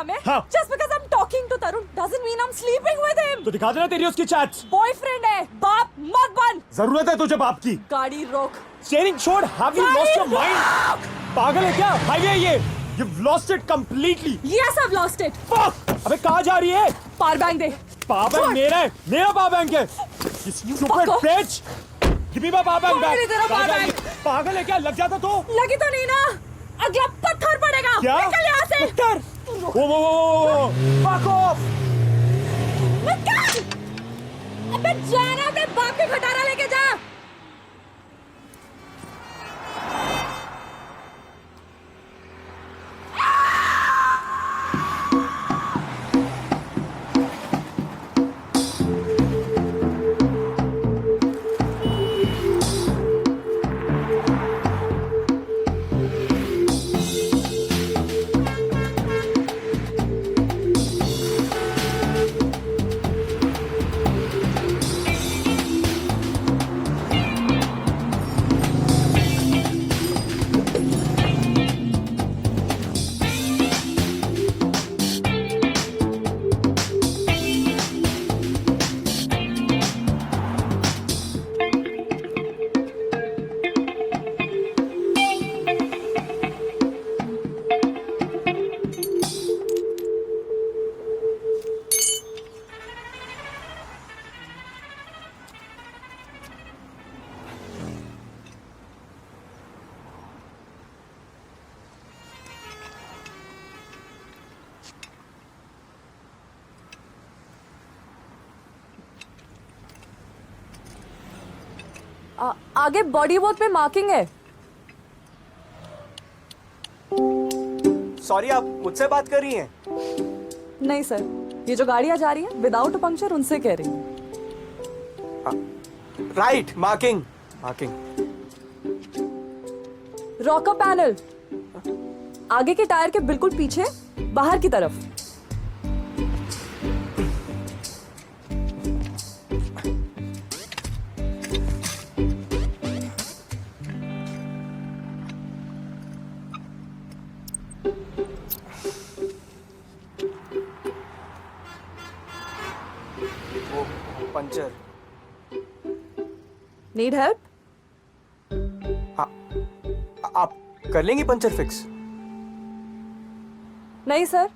हमें? हाँ। Just because I'm talking to Tarun doesn't mean I'm sleeping with him. तो दिखा देना तेरी उसकी चैट्स। बॉयफ्रेंड है, बाप मत बन। जरूरत है तुझे बाप की। गाड़ी रोक। स्टीयरिंग छोड़। Have you lost your mind? पागल है क्या? हाईवे है ये। You've lost it completely. Yes, I've lost it. Fuck! अबे कहाँ जा रही है? पावर बैंक दे। पावर बैंक मेरा है, मेरा पावर बैंक है। You stupid bitch! Give me my power bank back. तेरा power bank? पागल है क्या? लग जाता तो? लगी तो नहीं ना? अगला पत्थर पड़ेगा। क्या? निकल यहाँ से। पत्थर? वो fuck off! निकल! अबे जाना अपने बाप की खटारा लेके जा। आगे बॉडी वर्क पे मार्किंग है। सॉरी, आप मुझसे बात कर रही हैं? नहीं सर, ये जो गाड़ियां जा रही है विदाउट पंक्चर उनसे कह रही हूँ। Right, marking. रॉकर पैनल आगे के टायर के बिल्कुल पीछे बाहर की तरफ। पंचर। Need help? आप कर लेंगी पंचर फिक्स? नहीं सर,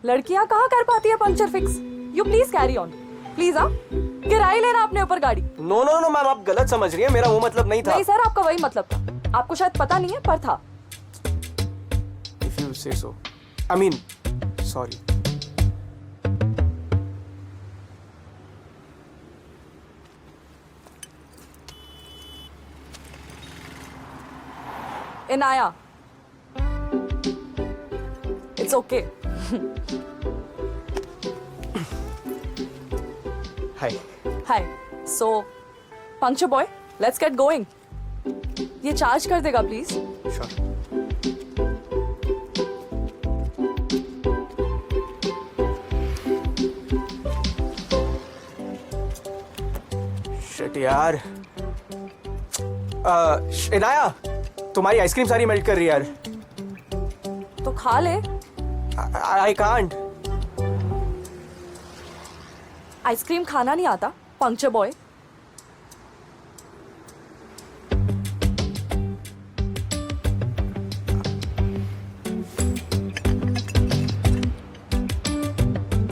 लड़कियां कहाँ कर पाती है puncture fix. You please carry on please. किराए लेना अपने ऊपर गाड़ी। नो नो नो मैम, आप गलत समझ रही हैं, मेरा वो मतलब नहीं था। नहीं सर, आपका वही मतलब था। आपको शायद पता नहीं है पर था। If you say so. I mean, sorry. Inaya. It's okay. Hi. Hi. So, puncture boy, let's get going. ये चार्ज कर देगा प्लीज? Sure. Shit यार। इनाया, तुम्हारी आइसक्रीम सारी मेल्ट कर रही है यार। तो खा ले। I can't. आइसक्रीम खाना नहीं आता puncture boy.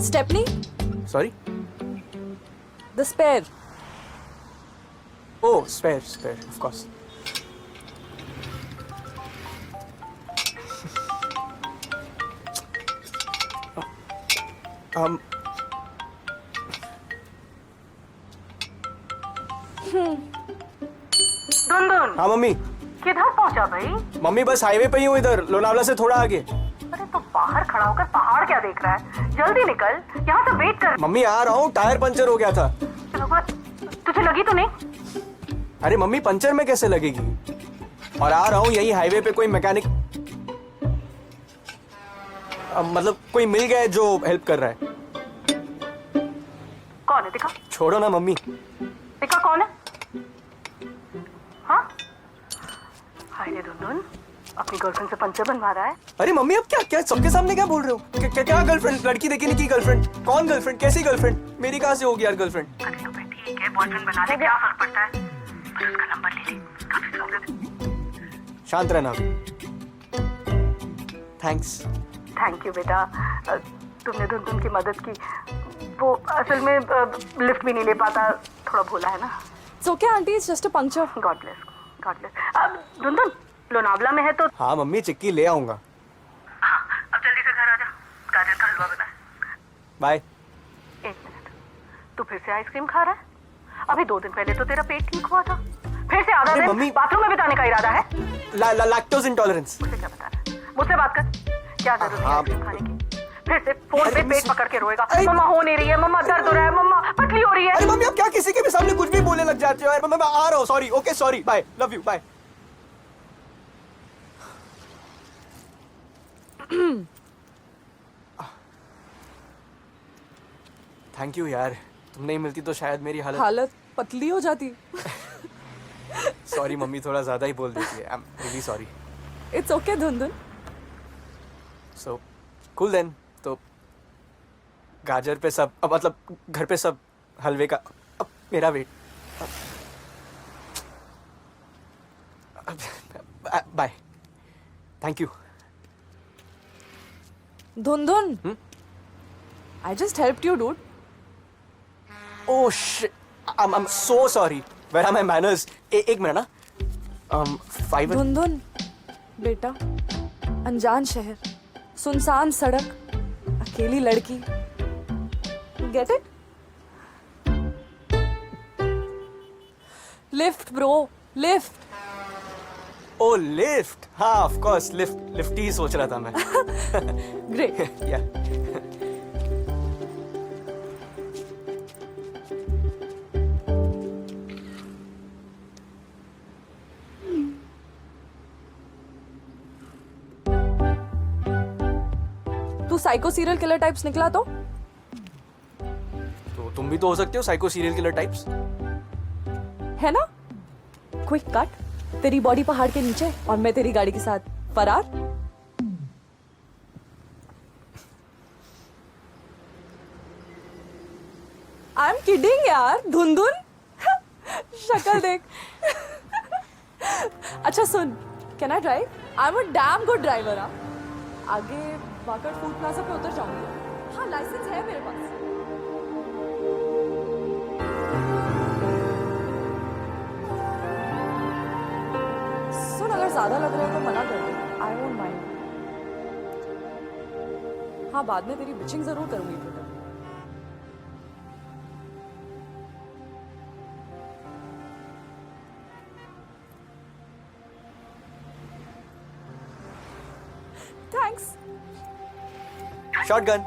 Stepney? Sorry? The spare. Oh, spare, of course. Dundun, हाँ मम्मी। किधर पहुंचा भाई? मम्मी बस हाईवे पे ही हूँ, इधर लोनावला से थोड़ा आगे। अरे तो बाहर खड़ा होकर पहाड़ क्या देख रहा है? जल्दी निकल, यहाँ से वेट कर। मम्मी आ रहा हूँ, टायर पंचर हो गया था। तुझे लगी तो नहीं? अरे मम्मी, पंचर में कैसे लगेगी? और आ रहा हूँ, यही हाईवे पे कोई मैकेनिक मतलब कोई मिल गया है जो हेल्प कर रहा है। कौन है? दिखा। छोड़ो ना मम्मी। दिखा कौन है? हाँ? हाय रे दुनदुन, अपनी गर्लफ्रेंड से पंचर बनवा रहा है। अरे मम्मी अब क्या क्या सबके सामने क्या बोल रहे हो? क्या गर्लफ्रेंड? लड़की देखी नहीं की गर्लफ्रेंड? कौन गर्लफ्रेंड? कैसी गर्लफ्रेंड? मेरी कहाँ से होगी यार गर्लफ्रेंड? अरे तो फिर ठीक है, बॉयफ्रेंड बना ले, क्या फर्क पड़ता है? पर उसका नंबर ले ले, काफी प्रॉब्लम। शांत रहना। थैंक्स। थैंक यू बेटा, तुमने धुन की मदद की। वो असल में लिफ्ट भी नहीं ले पाता, थोड़ा भोला है ना। It's okay, auntie. It's just a puncture. God bless, God bless. अब धुन लोनावला में है तो हाँ मम्मी चिक्की ले आऊंगा। हाँ, अब जल्दी से घर आ जा, गाजर का हलवा बना है। बाय। 1 मिनट, तू फिर से आइसक्रीम खा रहा है? अभी 2 दिन पहले तो तेरा पेट ठीक हुआ था, फिर से आधा अरे दिन मम्मी- बाथरूम में बिताने का इरादा है। Lactose intolerance. मुझे क्या बता रहा है? मुझसे बात कर, क्या जरूरत है हाँ। आइसक्रीम खाने की? फिर से फोन अरे पे पेट मिस- पकड़ के रोएगा, अरे- मम्मा हो नहीं रही है, मम्मा दर्द हो रहा है, मम्मा पतली हो रही है। अरे मम्मी अब क्या किसी के भी सामने कुछ भी बोलने लग जाते हो यार। मैं आ रहा हूँ। Sorry. Okay sorry. Bye. Love you. Bye. Thank you यार, तुम नहीं मिलती तो शायद मेरी हालत पतली हो जाती. सॉरी मम्मी, थोड़ा ज्यादा ही बोल देती है। I am really sorry. It's okay, Dhundhun. So cool then. तो गाजर पे सब मतलब घर पे सब हलवे का अब मेरा weight. Bye. Thank you. Dhundhun. I just helped you, dude. Oh shit. I'm so sorry. Where are my manners? एक मिनट ना। 5 धुंधुन बेटा, अनजान शहर, सुनसान सड़क, अकेली लड़की. Get it? Lift, bro. Lift. Oh lift. हाँ of course लिफ्ट ही सोच रहा था मैं। Great. Yeah. तू साइको सीरियल किलर टाइप्स निकला तो तुम भी तो हो सकते हो साइको सीरियल किलर टाइप्स। है ना. क्विक कट, तेरी बॉडी पहाड़ के नीचे और मैं तेरी गाड़ी के साथ फरार. आई एम किडिंग यार. धुंधुन शक्ल देख. अच्छा सुन, can I drive? I am a damn good driver. आगे वाकड़ फूड प्लाजा पे उतर जाऊंगी. हाँ लाइसेंस है मेरे पास. सुन, अगर ज्यादा लग रहा है तो मना कर दे. I won't mind. हाँ बाद में तेरी बिचिंग जरूर करूंगी बेटा. Thanks. Shotgun.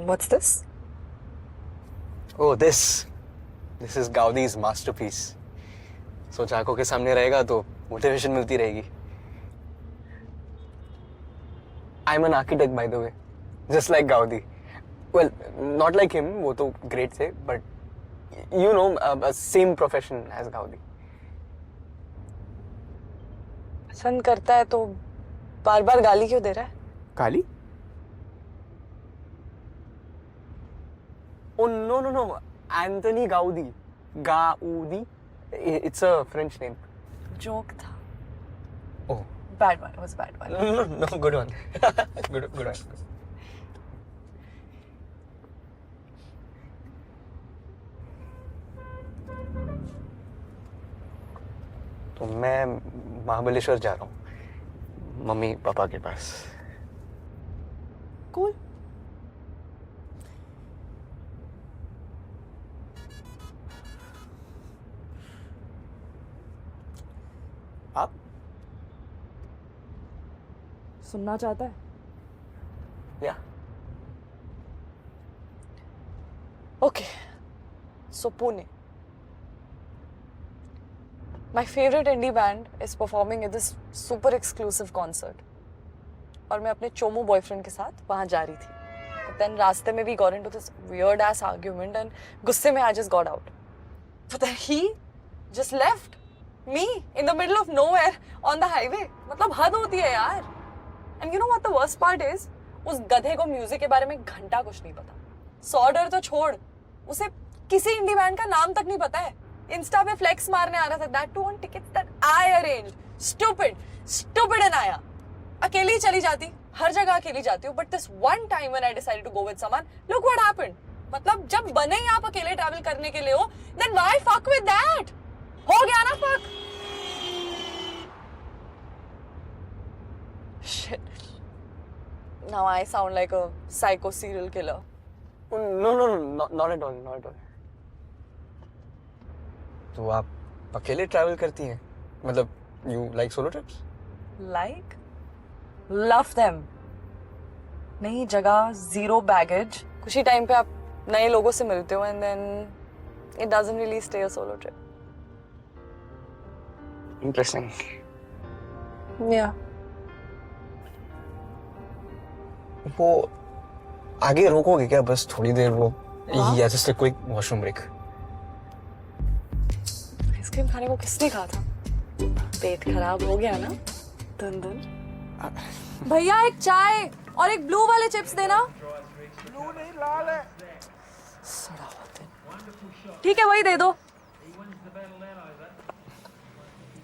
What's this? Oh this is Gaudi's masterpiece. सोच आंखों के सामने रहेगा तो मोटिवेशन मिलती रहेगी. I'm an architect by the way, just like Gaudi. Well, not like him, वो तो great थे, but you know, same profession as Gaudi. पसंद करता है तो बार बार गाली क्यों दे रहा है? गाली? Oh no, Anthony Gaudi. Gaudi. It's a French name. Joke था. Oh. Bad one. It was a bad one. No, good one. good one. तो मैं महाबलेश्वर जा रहा हूँ मम्मी पापा के पास. Cool. आप सुनना चाहता है? या Okay. So Pune. My favorite indie band is performing at this super exclusive concert. और मैं अपने चोमू बॉयफ्रेंड के साथ वहाँ जा रही थी. But then रास्ते में we got into this weird ass argument and गुस्से में I just got out. But then he just left me in the middle of nowhere on the highway. मतलब हद होती है यार. And you know what the worst part is? उस गधे को म्यूजिक के बारे में घंटा कुछ नहीं पता. $100 तो छोड़, उसे किसी इंडी बैंड का नाम तक नहीं पता है. इंस्टा पे फ्लेक्स मारने आ रहा था. That too on tickets that I arranged. Stupid Anaya. अकेली चली जाती, हर जगह अकेली जाती हूँ. But this one time when I decided to go with someone, look what happened. मतलब जब बने ही आप अकेले ट्रैवल करने के लिए हो, then why fuck with that? हो गया ना fuck. Shit. Now I sound like a psycho serial killer. No, not at all. तो आप अकेले ट्रैवल करती हैं? मतलब you like solo trips? Like? Love them. नई जगह, zero baggage. कुछ ही टाइम पे आप नए लोगों से मिलते हो and then it doesn't really stay a solo trip. Interesting. Yeah. वो आगे रोकोगे क्या बस थोड़ी देर वो या just a quick washroom break? Ice cream खाने को किसने कहा था? पेट खराब हो गया ना? धुन भैया एक चाय और एक ब्लू वाले चिप्स देना. ब्लू नहीं लाल है. सड़ा हुआ दिन. ठीक है वही दे दो.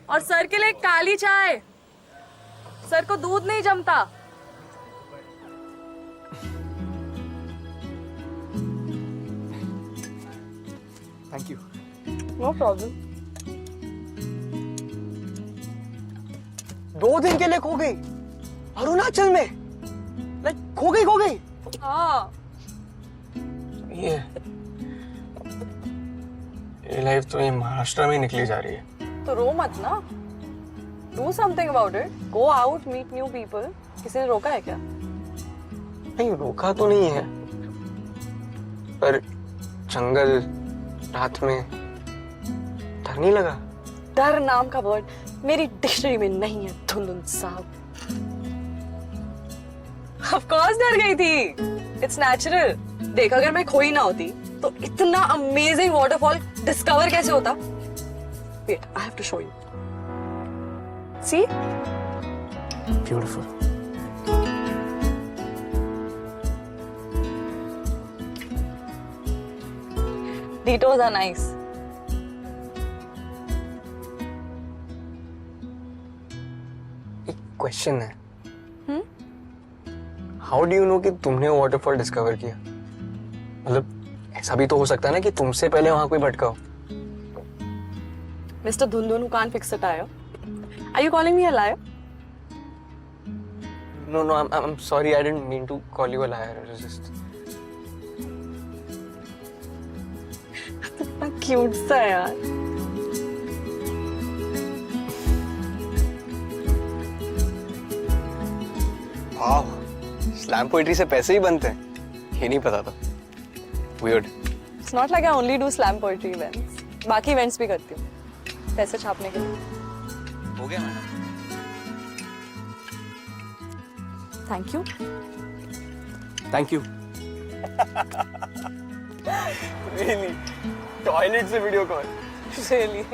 और सर के लिए एक काली चाय. सर को दूध नहीं जमता. Thank you. No problem. 2 दिन के लिए खो गई अरुणाचल में. लाइक खो गई. हाँ. ये लाइफ तो ये महाराष्ट्र में निकली जा रही है. तो रो मत ना. Do something about it. Go out, meet new people. किसी ने रोका है क्या? नहीं रोका तो नहीं है पर जंगल रात में डर नहीं लगा? डर नाम का वर्ड मेरी डिक्शनरी में नहीं है धुंधुन साहब. Of course डर गई थी. It's natural. देख अगर मैं खोई ना होती तो इतना अमेजिंग वाटरफॉल डिस्कवर कैसे होता? Wait, I have to show you. See? Beautiful. Detours are nice. एक क्वेश्चन है. हाउ डू यू नो कि तुमने वाटरफॉल डिस्कवर किया? मतलब ऐसा भी तो हो सकता है ना कि तुमसे पहले वहां कोई भटका हो. Mr. Dhundhun who can't fix a tire. Are you calling me a liar? No, I'm sorry. I didn't mean to call you a liar. It was just. कितना क्यूट सा है यार. वाह, स्लैम पोएट्री से पैसे ही बनते हैं. ये नहीं पता था. Weird. It's not like I only do slam poetry events. बाकी events भी करती हूँ. पैसे छापने के लिए. हो गया madam. Thank you. Thank you. Really? Toilet से video call? Really.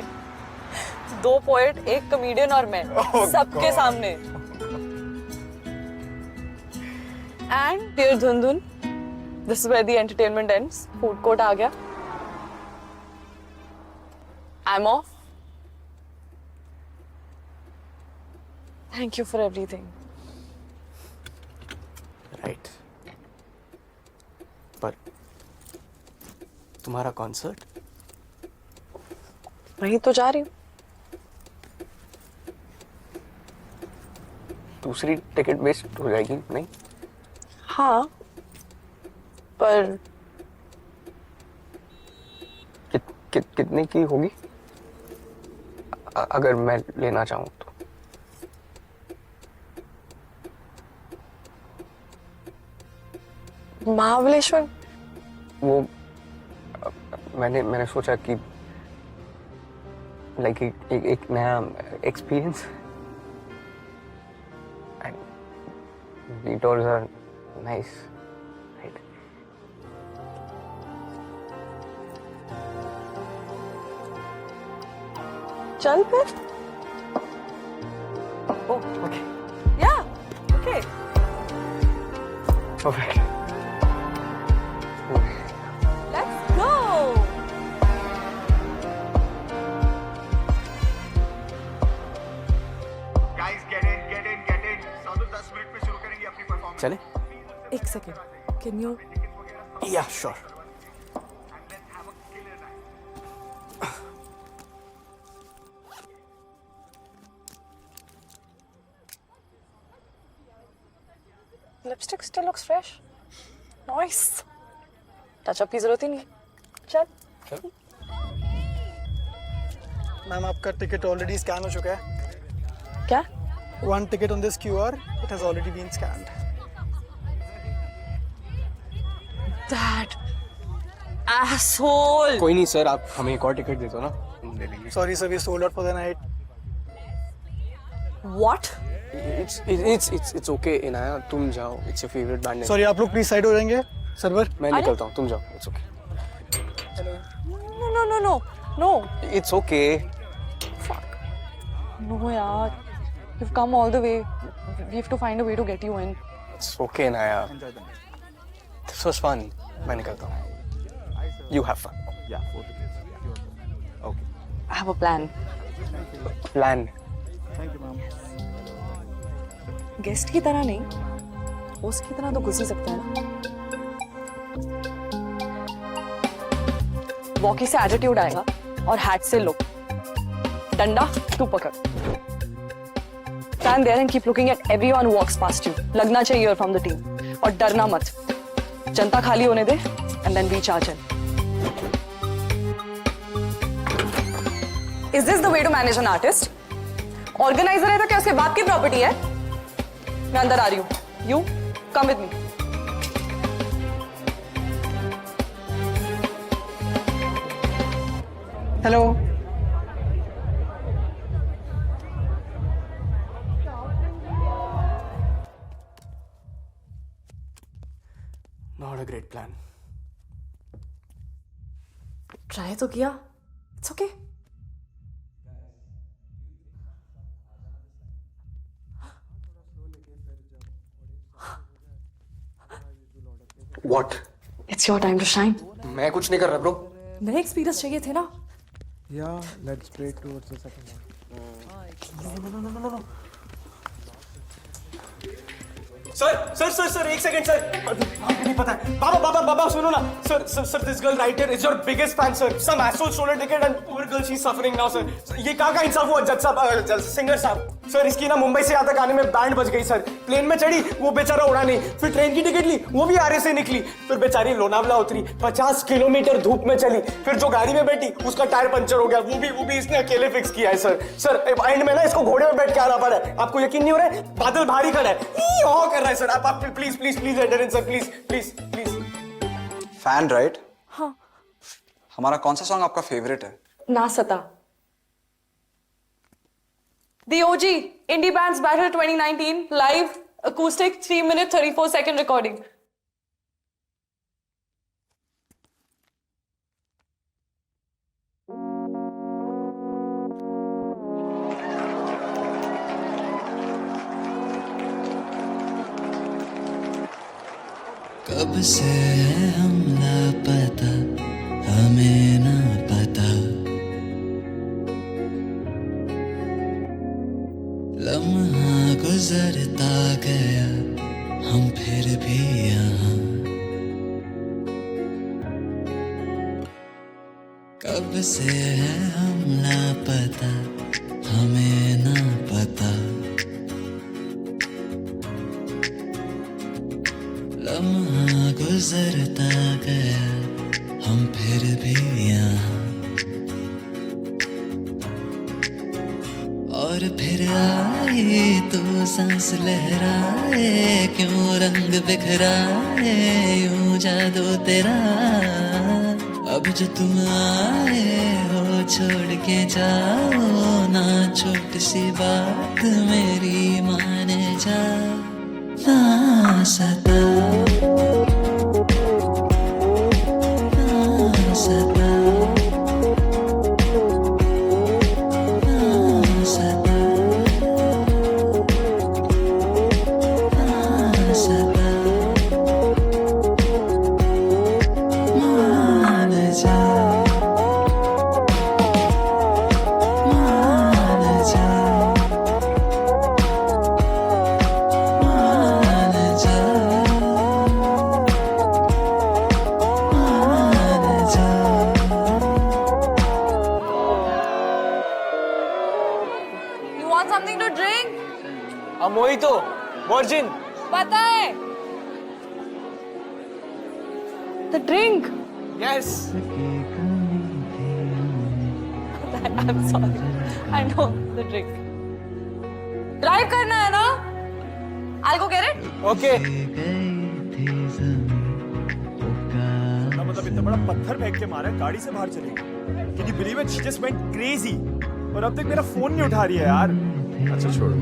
2 poet, 1 comedian और मैं सबके सामने. And dear Dhundhun, this is where the entertainment ends. Food court आ गया. I'm off. Thank you for everything. Right पर तुम्हारा कॉन्सर्ट वही तो जा रही हूँ. दूसरी टिकट वेस्ट हो जाएगी नहीं? हाँ, पर कितने की होगी अगर मैं लेना चाहूँ तो? महाबलेश्वर. वो मैंने सोचा कि लाइक एक नया experience and detours are nice, right? चल फिर. Oh, okay. Yeah. Okay. Perfect. Let's go. Guys, get in. Sadhu 10 minute में शुरू करेंगे अपनी परफॉर्मेंस. चले? एक second. Can you? Yeah, sure. Lipstick still looks fresh. Nice. Touch up की जरूरत ही नहीं. चल. मैम आपका टिकट ऑलरेडी स्कैन हो चुका है. क्या? One ticket on this QR, it has already been scanned. That asshole. कोई नहीं सर, आप हमें एक और टिकट दे दो ना, हम ले लेंगे. Sorry sir, we sold out for the night. What? It's okay Inaya, तुम जाओ. It's your favorite band. Sorry, आप लोग प्लीज साइड हो जाएंगे. सर्वर मैं अरे? निकलता हूँ, तुम जाओ. It's okay. No. It's okay. No यार. You've come all the way. We have to find a way to get you in. It's okay Inaya. This was fun. मैं निकलता हूँ. You have fun. Yeah, 4 tickets. Okay. I have a plan. Plan. Thank you ma'am. Guest की तरह नहीं, host की तरह तो घुस ही सकता है ना. वॉकी से एटीट्यूड आएगा और हैट से लुक. डंडा तू पकड़. Stand there and keep looking at everyone who walks past you. लगना चाहिए you're from the team. और डरना मत. जनता खाली होने दे and then we charge in. Is this the way to manage an artist? Organizer है तो क्या उसके बाप की प्रॉपर्टी है? मैं अंदर आ रही हूँ. You come with me. Hello. Not a great plan. Try तो किया. It's okay. What? It's your time to shine. मैं कुछ नहीं कर रहा ब्रो. नए एक्सपीरियंस चाहिए थे ना. Yeah, let's pray towards the second one. Sir एक सेकंड सर. आपको नहीं पता है. बाबा सुनो ना. Sir this girl right here is your biggest fan sir. Some asshole stole ticket and poor girl she is suffering now sir. ये कहाँ का इंसाफ हुआ जज साहब, सिंगर साहब. सर इसकी ना मुंबई से यहाँ तक आने में बैंड बज गई सर. प्लेन में चढ़ी, वो बेचारा उड़ा नहीं. फिर ट्रेन की टिकट ली, वो भी आरे से निकली. फिर बेचारी लोनावला उतरी, 50 किलोमीटर धूप में चली. फिर जो गाड़ी में बैठी उसका टायर पंचर हो गया. वो भी इसने अकेले फिक्स किया है सर. सर एंड में ना इसको घोड़े में बैठ के आना पड़ा है. आपको यकीन नहीं हो रहा है? बादल भारी खड़ा है, कर रहा है सर. आप please enter in sir. Please. Fan right? हाँ. हमारा कौन सा सॉन्ग आपका फेवरेट है? ना सता. The OG Indie Bands Battle 2019 live acoustic 3-minute 34-second recording. कब से है हम लापता, हमें ना पता. लम्हा गुजरता गया हम फिर भी यहाँ कब से है हम लापता हमें ना पता लम्हा गुजरता गया हम फिर भी यहाँ और फिर आई तो सांस लहराए क्यों रंग बिखराए यूं जादू तेरा अब जो तुम आए हो छोड़ के जाओ ना छोटी सी बात मेरी माने जा ना सता ना सता ना सता ना सता मान जा मान जा मान जा मान जा You want something to drink? A mojito, virgin. पता है. The drink. Yes. I'm sorry. I know the drink. Drive करना है ना? I'll go get it. Okay. मतलब इतना बड़ा पत्थर फेंक के मारा है, गाड़ी से बाहर चली गई। Can you believe it? She just went crazy. और अब तक मेरा फोन नहीं उठा रही है यार। अच्छा छोड़ो।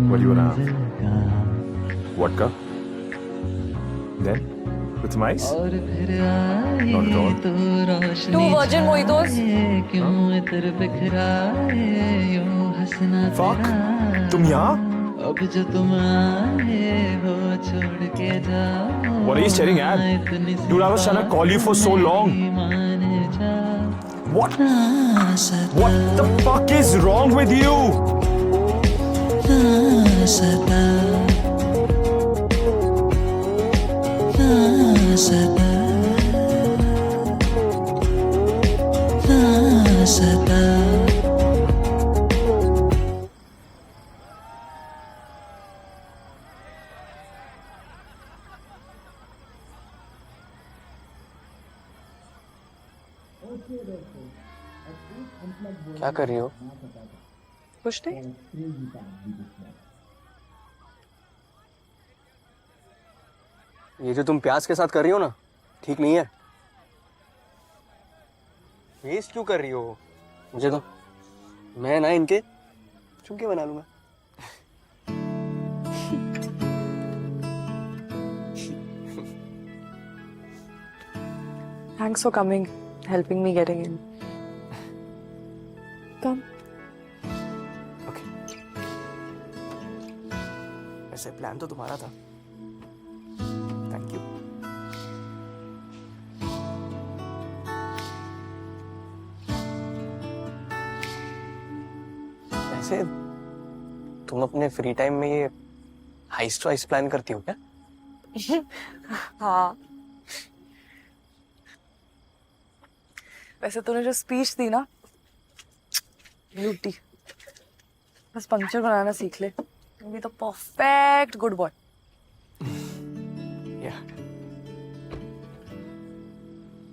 What do you wanna have? Vodka? Then? With some ice? और फिर Not at all. आई तो रोशनी 2 virgin mojitos. छाए, क्यों इतर बिखराए यूं हंसना Fuck. तेरा तुम यहाँ? अब जो तुम आए हो छोड़ के जाओ What are you staring at? इतनी सी Dude, I was trying to call you for so long. माने जा What? ना सता What the fuck is wrong with you? ना सता ना सता ना सता क्या कर रही हो? कुछ नहीं. ये जो तुम प्याज के साथ कर रही हो ना, ठीक नहीं है. वेस्ट क्यों कर रही हो? मुझे तो मैं ना इनके चुमके बना लूंगा. Thanks for coming, helping me getting in. Come. Okay. वैसे प्लान तो तुम्हारा था. Thank you. वैसे तुम अपने फ्री टाइम में ये हाइस्ट वाइस्ट प्लान करती हो क्या? हाँ. वैसे तूने जो स्पीच दी ना, ब्यूटी. बस पंक्चर बनाना सीख ले. भी तो परफेक्ट गुड बॉय. या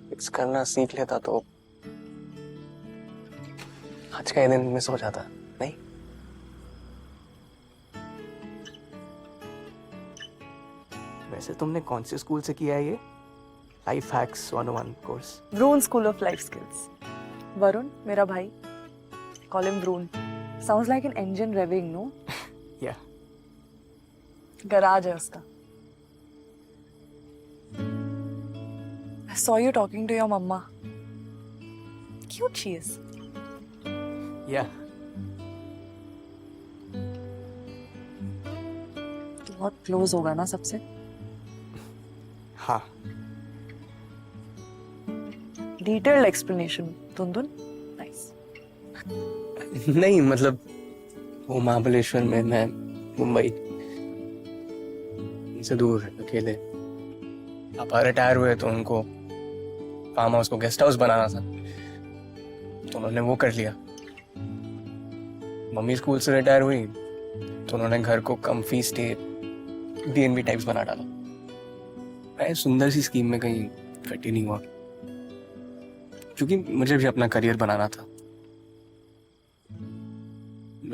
फिक्स करना सीख लेता तो आज का ये दिन मिस हो जाता नहीं. वैसे तुमने कौन से स्कूल से किया है ये? Life hacks 101 course. Vroon School of Life Skills. Varun, मेरा भाई. Call him Vroon. Sounds like an engine revving, no? Yeah. Garage है उसका. I saw you talking to your mama. Cute she is. Yeah. तू बहुत close होगा ना सबसे. हाँ. Detailed explanation. तुंदुन. Nice. नहीं मतलब वो महाबलेश्वर में मैं मुंबई से दूर अकेले। पापा रिटायर हुए तो उनको फार्म हाउस को गेस्ट हाउस बनाना था, तो उन्होंने वो कर लिया। मम्मी स्कूल से रिटायर हुई तो उन्होंने घर को कम्फी स्टे B&B टाइप्स बना डाला। मैं सुंदर सी स्कीम में कहीं फिट ही नहीं हुआ, क्योंकि मुझे भी अपना करियर बनाना था।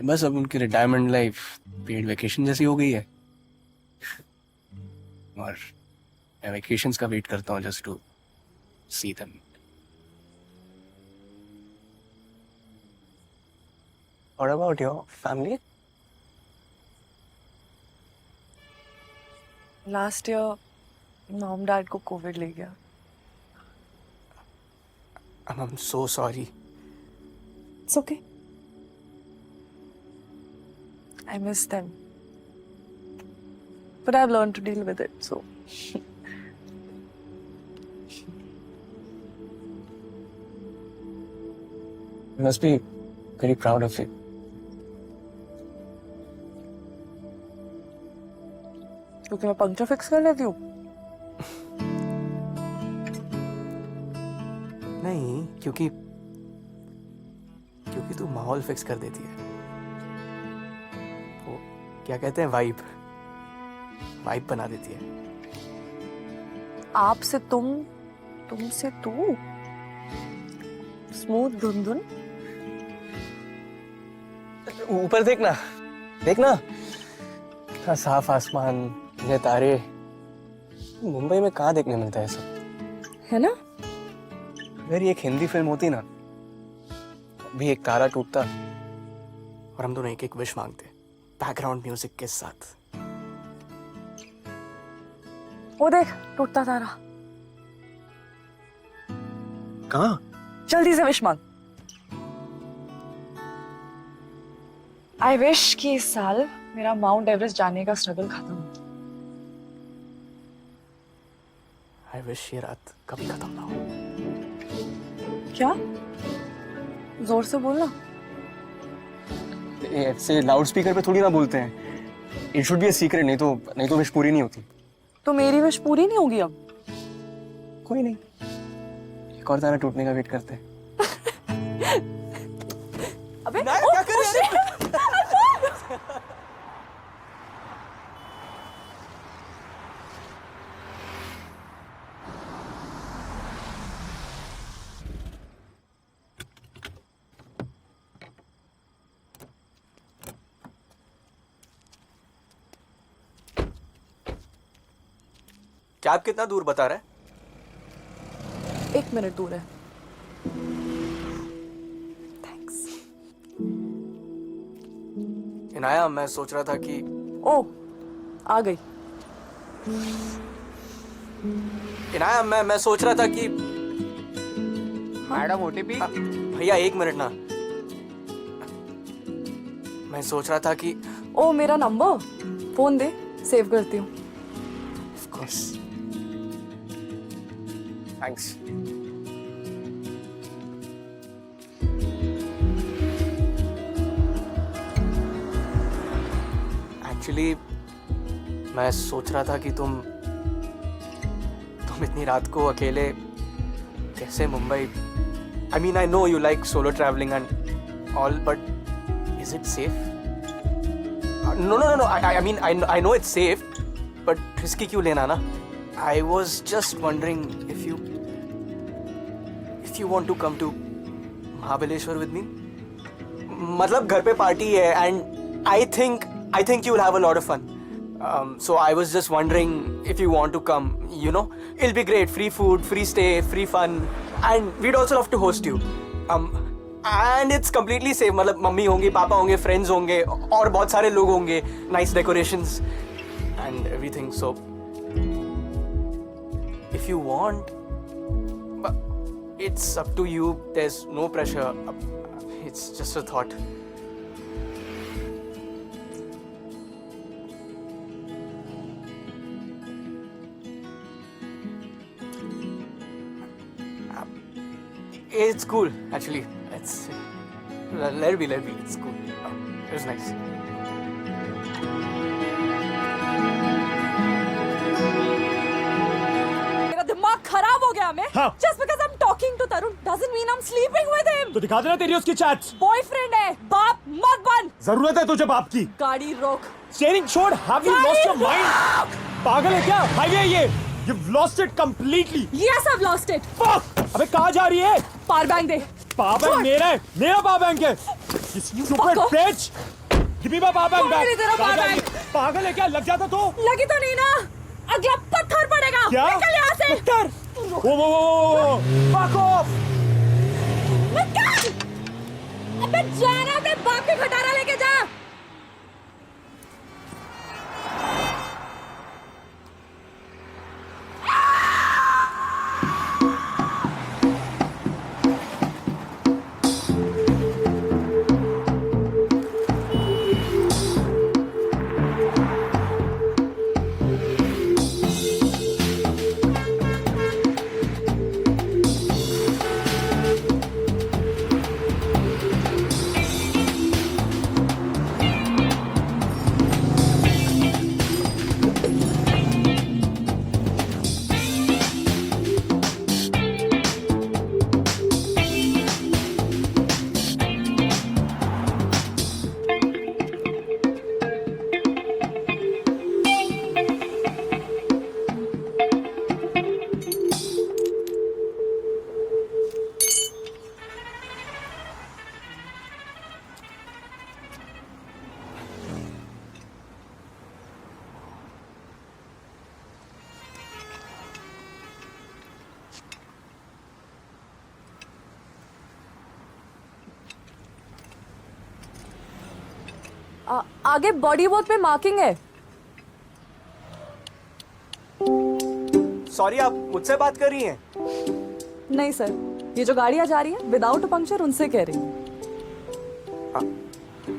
बस अब उनकी रिटायरमेंट लाइफ पेड वेकेशन जैसी हो गई है, और मैं वेकेशंस का वेट करता हूँ just to see them. What about your family? Last year mom dad को कोविड ले गया। I'm so sorry. It's okay. I miss them. But I've learned to deal with it, so. You must be very proud of it. क्योंकि मैं puncture fix कर लेती हूँ। नहीं, क्योंकि तू माहौल फिक्स कर देती है। वो क्या कहते हैं, वाइब बना देती है। आप से तुम, तुम से तू, स्मूथ धुन। ऊपर देखना कितना साफ आसमान, ये तारे। मुंबई में कहाँ देखने मिलता है सब, है ना? अगर ये एक हिंदी फिल्म होती ना, तो भी एक तारा टूटता और हम दोनों एक एक विश मांगते बैकग्राउंड म्यूजिक के साथ। वो देख, टूटता तारा। कहाँ? जल्दी से विश मांग। आई विश कि इस साल मेरा माउंट एवरेस्ट जाने का स्ट्रगल खत्म हो। आई विश ये रात कभी खत्म ना हो। क्या? जोर से बोलना। ऐसे लाउड स्पीकर पे थोड़ी ना बोलते हैं। It should be a secret, नहीं तो विश पूरी नहीं होती। तो मेरी विश पूरी नहीं होगी अब? कोई नहीं, एक और तारा टूटने का वेट करते हैं। अबे क्या कर रहे हैं? कैब कितना दूर बता रहा है? 1 मिनट दूर है। थैंक्स। इनाया, मैं सोच रहा था कि ओ, आ गई। इनाया, मैं सोच रहा था कि मैडम ओटीपी। भैया 1 मिनट ना। मैं सोच रहा था कि ओ, मेरा नंबर फोन दे, सेव करती हूँ। Of course, thanks. एक्चुअली मैं सोच रहा था कि तुम इतनी रात को अकेले कैसे Mumbai. I mean, I know you like solo traveling and all, but is it safe? No. I mean, I know it's safe, but risky क्यों लेना ना? I was just wondering if you want to come to Mahabaleshwar with me. मतलब घर पे party है and I think you will have a lot of fun. So I was just wondering if you want to come. You know, it'll be great. Free food, free stay, free fun, and we'd also love to host you. And it's completely safe. मतलब mummy होंगी, पापा होंगे, friends होंगे, और बहुत सारे लोग होंगे, nice decorations and everything. So if you want, it's up to you. There's no pressure. It's just a thought. It's cool, actually. Let it be. It's cool. It was nice. India में हाँ। Just because I am talking to Tarun doesn't mean I am sleeping with him. तो दिखा देना तेरी उसकी chats. Boyfriend है, बाप मत बन। जरूरत है तुझे बाप की। गाड़ी रोक। स्टीयरिंग छोड़। Have you lost your mind? पागल है क्या? हाईवे है ये। You've lost it completely. Yes, I've lost it. Fuck! अबे कहाँ जा रही है? पावर बैंक दे। पावर बैंक मेरा है, मेरा पावर बैंक है। You stupid Fuck off. bitch! Give me my power bank कौन back. है तेरा कहाँ power जा रही bank? है? पागल है क्या? लग जाता तो? लगी तो नहीं ना? अगला पत्थर पड़ेगा। क्या? निकल यहाँ से। पत्थर? वो fuck off! निकल। अबे जाना अपने बाप के खटारा लेके जा। आगे बॉडी वर्क पे मार्किंग है। सॉरी, आप मुझसे बात कर रही हैं? नहीं सर, ये जो गाड़ियां जा रही है विदाउट पंक्चर उनसे कह रही हूँ।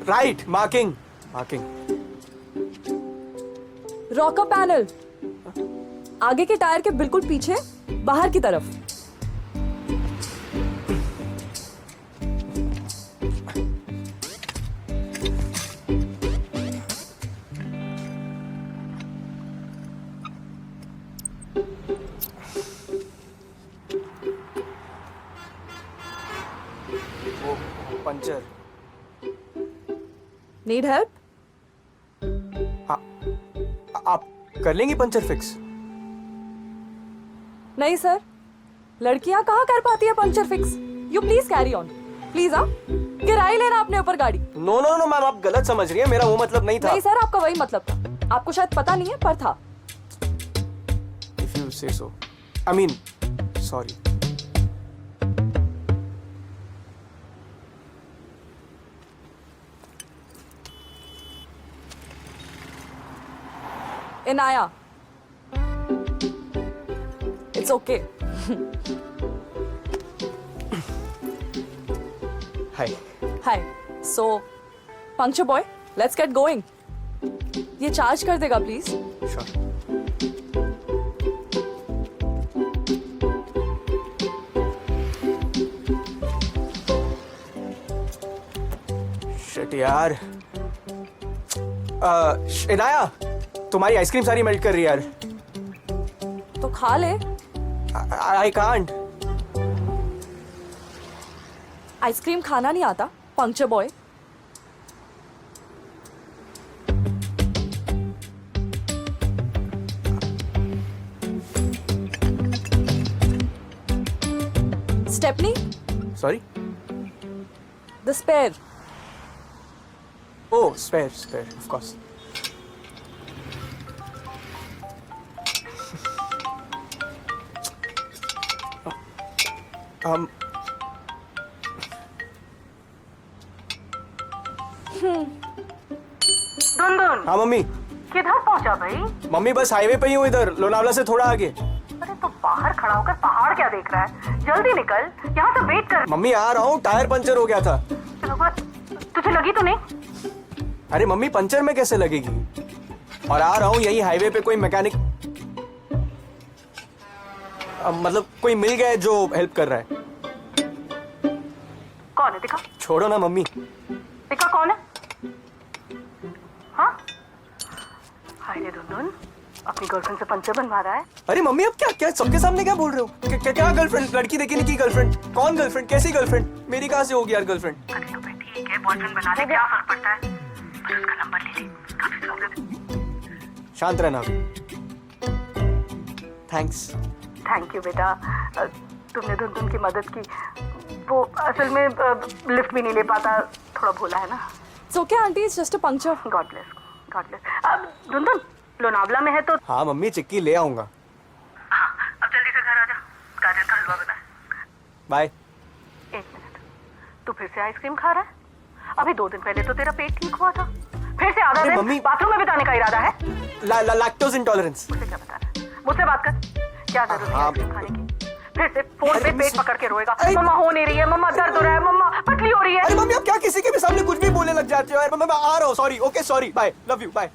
Right, marking marking. Rocker panel आगे के टायर के बिल्कुल पीछे बाहर की तरफ। पंचर। Need help? आप कर लेंगी पंचर फिक्स? नहीं सर, लड़कियां कहाँ कर पाती है puncture fix. You please carry on please. किराए लेना अपने ऊपर गाड़ी। नो नो नो मैम, आप गलत समझ रही हैं, मेरा वो मतलब नहीं था। नहीं सर, आपका वही मतलब था। आपको शायद पता नहीं है पर था। If you say so. I mean, sorry. Inaya. It's okay. Hi. Hi. So, puncture boy, let's get going. ये चार्ज कर देगा प्लीज। Sure. Shit यार। इनाया, तुम्हारी आइसक्रीम सारी मेल्ट कर रही है यार। तो खा ले। I can't. आइसक्रीम खाना नहीं आता puncture boy. Stepney, Sorry? The spare. Oh, spare, of course. Dundun, हाँ मम्मी। किधर पहुंचा भाई? मम्मी बस हाईवे पे ही हूँ, इधर लोनावला से थोड़ा आगे। अरे तो बाहर खड़ा होकर पहाड़ क्या देख रहा है? जल्दी निकल, यहाँ से वेट कर। मम्मी आ रहा हूँ, टायर पंचर हो गया था। तुझे लगी तो नहीं? अरे मम्मी, पंचर में कैसे लगेगी? और आ रहा हूँ, यही हाईवे पे कोई मैकेनिक मतलब कोई मिल गया है जो हेल्प कर रहा है। कौन है? दिखा। छोड़ो ना मम्मी। दिखा कौन है? हाँ? हाय रे दुनदुन, अपनी गर्लफ्रेंड से पंचर बनवा रहा है। अरे मम्मी अब क्या क्या सबके सामने क्या बोल रहे हो? क्या गर्लफ्रेंड? लड़की देखी नहीं की गर्लफ्रेंड? कौन गर्लफ्रेंड? कैसी गर्लफ्रेंड? मेरी कहाँ से होगी यार गर्लफ्रेंड? अरे तो भाई ठीक है, बॉयफ्रेंड बना ले, क्या फर्क पड़ता है? बस उसका नंबर ले ले, काफी प्रॉब्लम है। शांत रहना अभी। थैंक्स। थैंक यू बेटा, तुमने धुन की मदद की। वो असल में लिफ्ट भी नहीं ले पाता, थोड़ा भोला है ना। It's okay aunty, it's just a puncture. God bless, God bless. अब धुन लोनावला में है तो हाँ मम्मी चिक्की ले आऊंगा। हाँ, अब जल्दी से घर आ जा, गाजर का हलवा बना है। बाय। 1 मिनट, तू फिर से आइसक्रीम खा रहा है? अभी 2 दिन पहले तो तेरा पेट ठीक हुआ था, फिर से आधा अरे दिन मम्मी- बाथरूम में बिताने का इरादा है? Lactose intolerance. मुझसे क्या बता रहा है? मुझसे बात कर, क्या जरूरत है हाँ। आइसक्रीम खाने की? फिर से फोन अरे पे मम्मी- पेट पकड़ के रोएगा, अरे- मम्मा हो नहीं रही है, मम्मा दर्द हो रहा है, मम्मा पतली हो रही है। अरे मम्मी अब क्या किसी के भी सामने कुछ भी बोलने लग जाते हो यार? मैं आ रहा हूँ, sorry. Okay sorry, bye, love you, bye.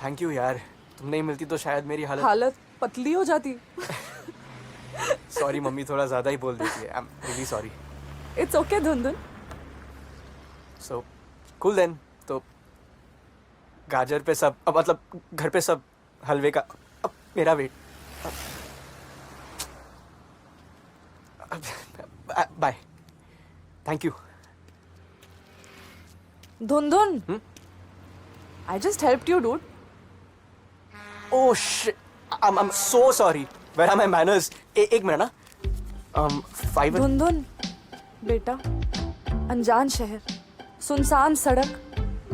Thank you यार, तुम नहीं मिलती तो शायद मेरी हालत पतली हो जाती। सॉरी मम्मी, थोड़ा ज्यादा ही बोल देती है। I am really sorry. It's okay Dhun. So cool then. तो गाजर पे सब मतलब घर पे सब हलवे का अब मेरा weight. Bye, thank you. Dhun I just helped you dude. Oh shit! I'm so sorry. Where are my manners? एक मिनट ना. 5. धुन बेटा, अनजान शहर, सुनसान सड़क,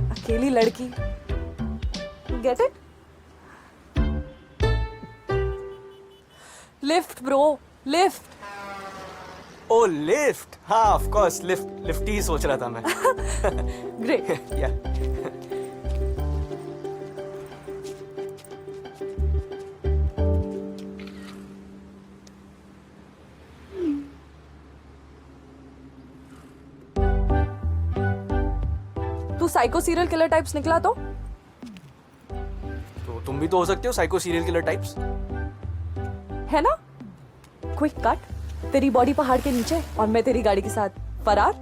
अकेली लड़की। Get it? Lift bro, lift. Oh lift. हाँ of course lift ही सोच रहा था मैं. ग्रेट। Yeah. तू साइको सीरियल किलर टाइप्स निकला तो तुम भी तो हो सकते हो साइको सीरियल किलर टाइप्स. है ना? क्विक कट, तेरी बॉडी पहाड़ के नीचे और मैं तेरी गाड़ी के साथ फरार।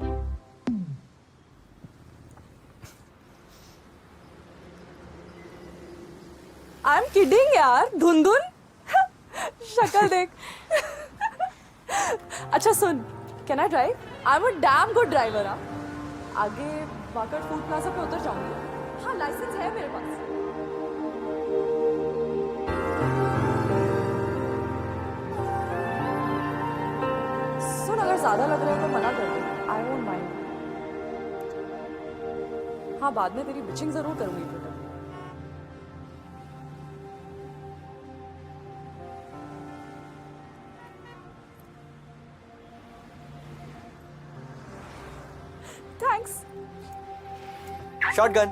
आई एम किडिंग यार, धुन शक्ल देख। अच्छा सुन, can I drive? I am a damn good driver. आगे वाकड़ फूड प्लाजा पे उतर जाऊंगी। हाँ लाइसेंस है मेरे पास। सुन, अगर ज्यादा लग रहा है तो मना कर दे, आई वोंट माइंड। हाँ बाद में तेरी बिचिंग जरूर करूंगी Twitter. Thanks. Shotgun.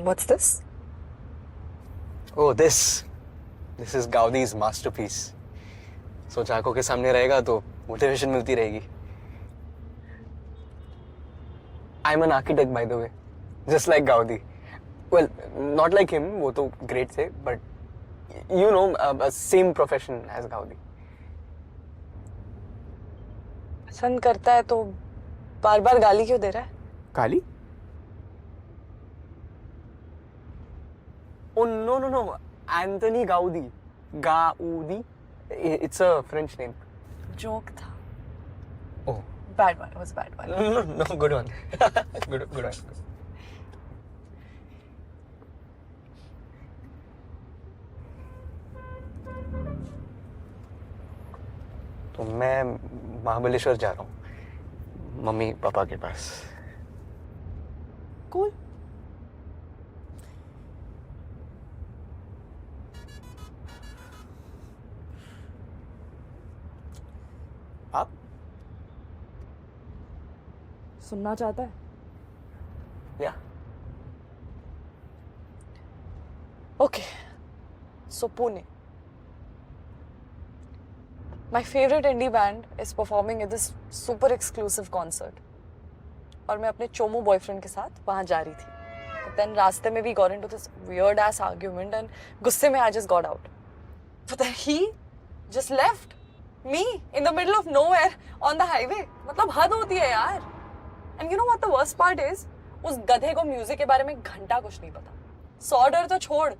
What's this? Oh this is Gaudi's masterpiece. सोच आंखों के सामने रहेगा तो मोटिवेशन मिलती रहेगी. I'm an architect by the way, just like Gaudi. Well, not like him, वो तो great थे, but you know, same profession as Gaudi. पसंद करता है तो बार बार गाली क्यों दे रहा है? गाली? Oh no, Anthony Gaudi. Gaudi? It's a French name. Joke था. Oh. Bad one. It was bad one. No, good one. good one. तो मैं महाबलेश्वर जा रहा हूँ मम्मी पापा के पास. Cool. आप सुनना चाहता है? या Okay. So Pune. My favorite indie band is performing at this super exclusive concert. और मैं अपने चोमू बॉयफ्रेंड के साथ वहाँ जा रही थी. But then रास्ते में we got into this weird ass argument and गुस्से में I just got out. But then he just left me in the middle of nowhere on the highway. मतलब हद होती है यार. And you know what the worst part is? उस गधे को म्यूजिक के बारे में घंटा कुछ नहीं पता. सॉर्डर तो छोड़,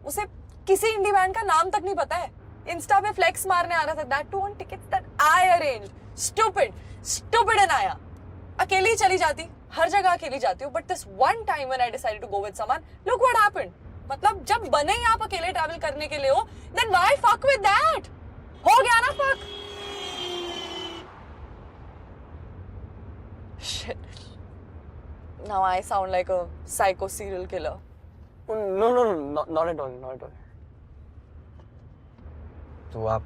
उसे किसी इंडी बैंड का नाम तक नहीं पता है. इंस्टा पे फ्लेक्स मारने आ रहा था. That two on tickets that I arranged. Stupid Anaya. अकेली चली जाती, हर जगह अकेली जाती हूँ. But this one time when I decided to go with someone, look what happened. मतलब जब बने ही आप अकेले ट्रैवल करने के लिए हो, then why fuck with that? हो गया ना fuck. Shit. Now I sound like a psycho serial killer. No, not at all. तो आप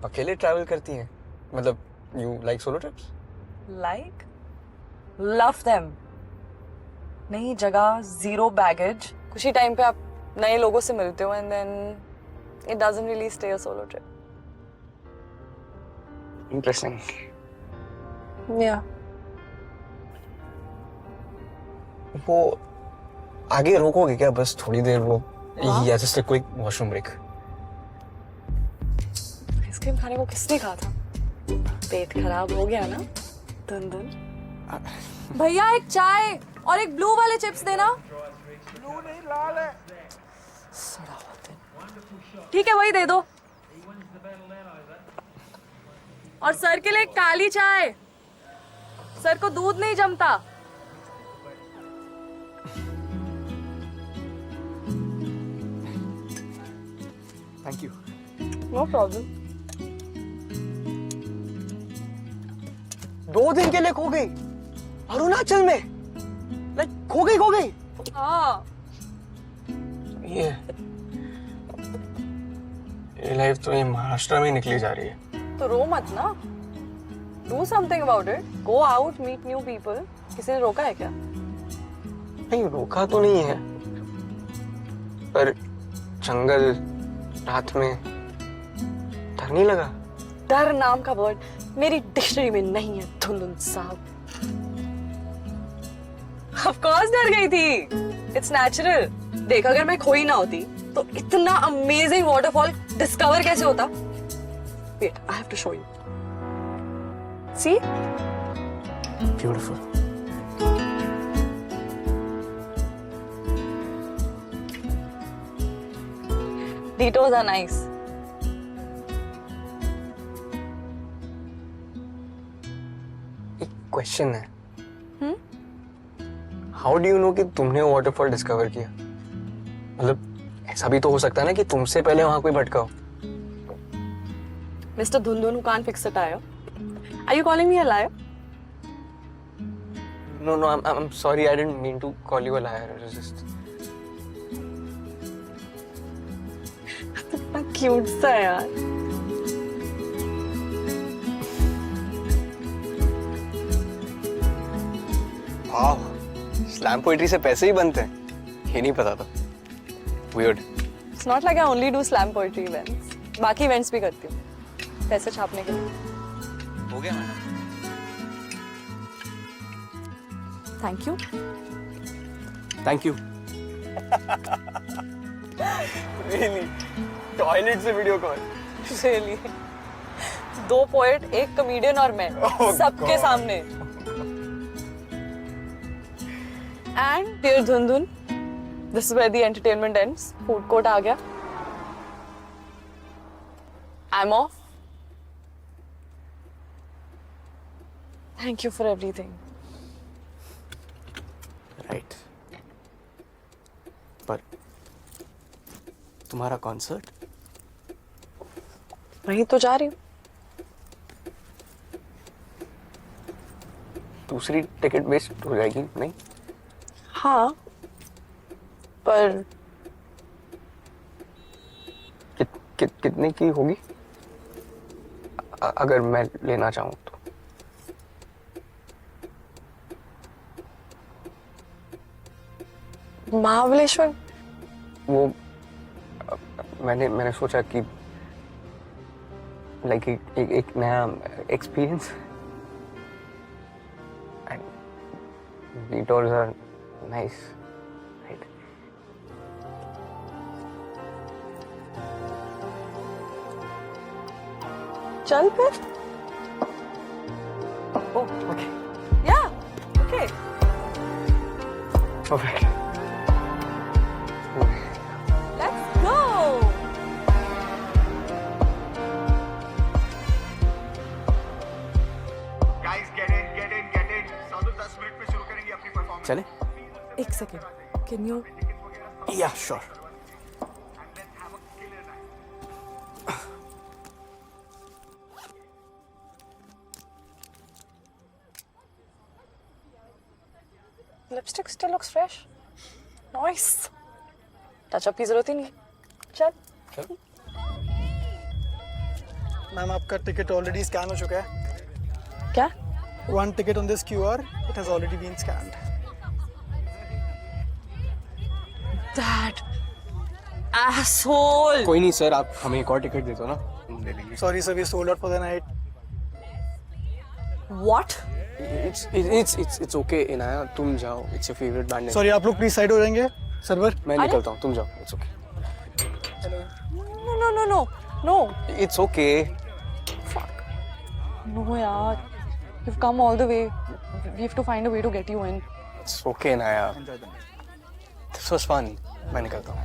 अकेले ट्रैवल करती हैं? मतलब you like solo trips? Like? Love them. नई जगह, zero baggage. कुछ ही टाइम पे आप नए लोगों से मिलते हो and then it doesn't really stay a solo trip. Interesting. Yeah. वो आगे रोकोगे क्या बस थोड़ी देर वो या just a quick washroom break? Ice cream खाने को किसने कहा था? पेट खराब हो गया ना? धुन. भैया एक चाय और एक ब्लू वाले चिप्स देना. ब्लू नहीं, लाल है. सड़ा हुआ दिन. ठीक है वही दे दो. और सर के लिए एक काली चाय. सर को दूध नहीं जमता. Thank you. No problem. 2 दिन के लिए खो गई अरुणाचल में. लाइक खो गई. हाँ. ये लाइफ तो ये महाराष्ट्र में निकली जा रही है. तो रो मत ना. Do something about it. Go out, meet new people. किसी ने रोका है क्या? नहीं रोका तो नहीं है, पर जंगल रात में डर नहीं लगा? डर नाम का वर्ड मेरी डिक्शनरी में नहीं है धुंधुन साहब. ऑफ कोर्स डर गई थी. It's natural. देख अगर मैं खोई ना होती तो इतना अमेजिंग वाटरफॉल डिस्कवर कैसे होता? Wait, I have to show you. See? Beautiful. Detours are nice. एक क्वेश्चन है. हाउ डू यू नो कि तुमने वाटरफॉल डिस्कवर किया? मतलब ऐसा भी तो हो सकता है ना कि तुमसे पहले वहां कोई भटका हो. Mr. Dhundhun who can't fix a tire. Are you calling me a liar? No, I'm sorry. I didn't mean to call you a liar. It was just. कितना क्यूट सा है यार. वाह, स्लैम पोएट्री से पैसे ही बनते हैं. ये नहीं पता था. Weird. It's not like I only do slam poetry events. बाकी events भी करती हूँ. पैसे छापने के लिए. हो गया madam. Thank you. Thank you. Really? Toilet से video call? Really. 2 poet, 1 comedian और मैं. सबके सामने. And dear Dhundhun, this is where the entertainment ends. Food court आ गया. I'm off. Thank you for everything. Right पर तुम्हारा कॉन्सर्ट वहीं तो जा रही हूँ. दूसरी टिकट वेस्ट हो जाएगी नहीं? हाँ, पर कितने की होगी अगर मैं लेना चाहूँ तो? महाबलेश्वर. वो मैंने सोचा कि लाइक एक नया experience and detours are nice, right? चल फिर. Oh, okay. Yeah. Okay. Perfect. Let's go. Guys, get in. Sadhu 10 minute में शुरू करेंगे अपनी परफॉर्मेंस. चले? एक second. Can you? Yeah, sure. Lipstick still looks fresh. Nice. Touch up की जरूरत ही नहीं. चल. मैम आपका टिकट ऑलरेडी स्कैन हो चुका है. क्या? One ticket on this QR, it has already been scanned. That asshole. कोई नहीं सर, आप हमें एक और टिकट दे दो ना, हम ले लेंगे. Sorry sir, we sold out for the night. What? It's okay Inaya, तुम जाओ. It's your favorite band. Sorry आप लोग प्लीज साइड हो जाएंगे. सर्वर. मैं निकलता हूँ, तुम जाओ. It's okay. No. It's okay. Fuck. No यार. You've come all the way. We have to find a way to get you in. It's okay Inaya. This was fun. मैं निकलता हूँ.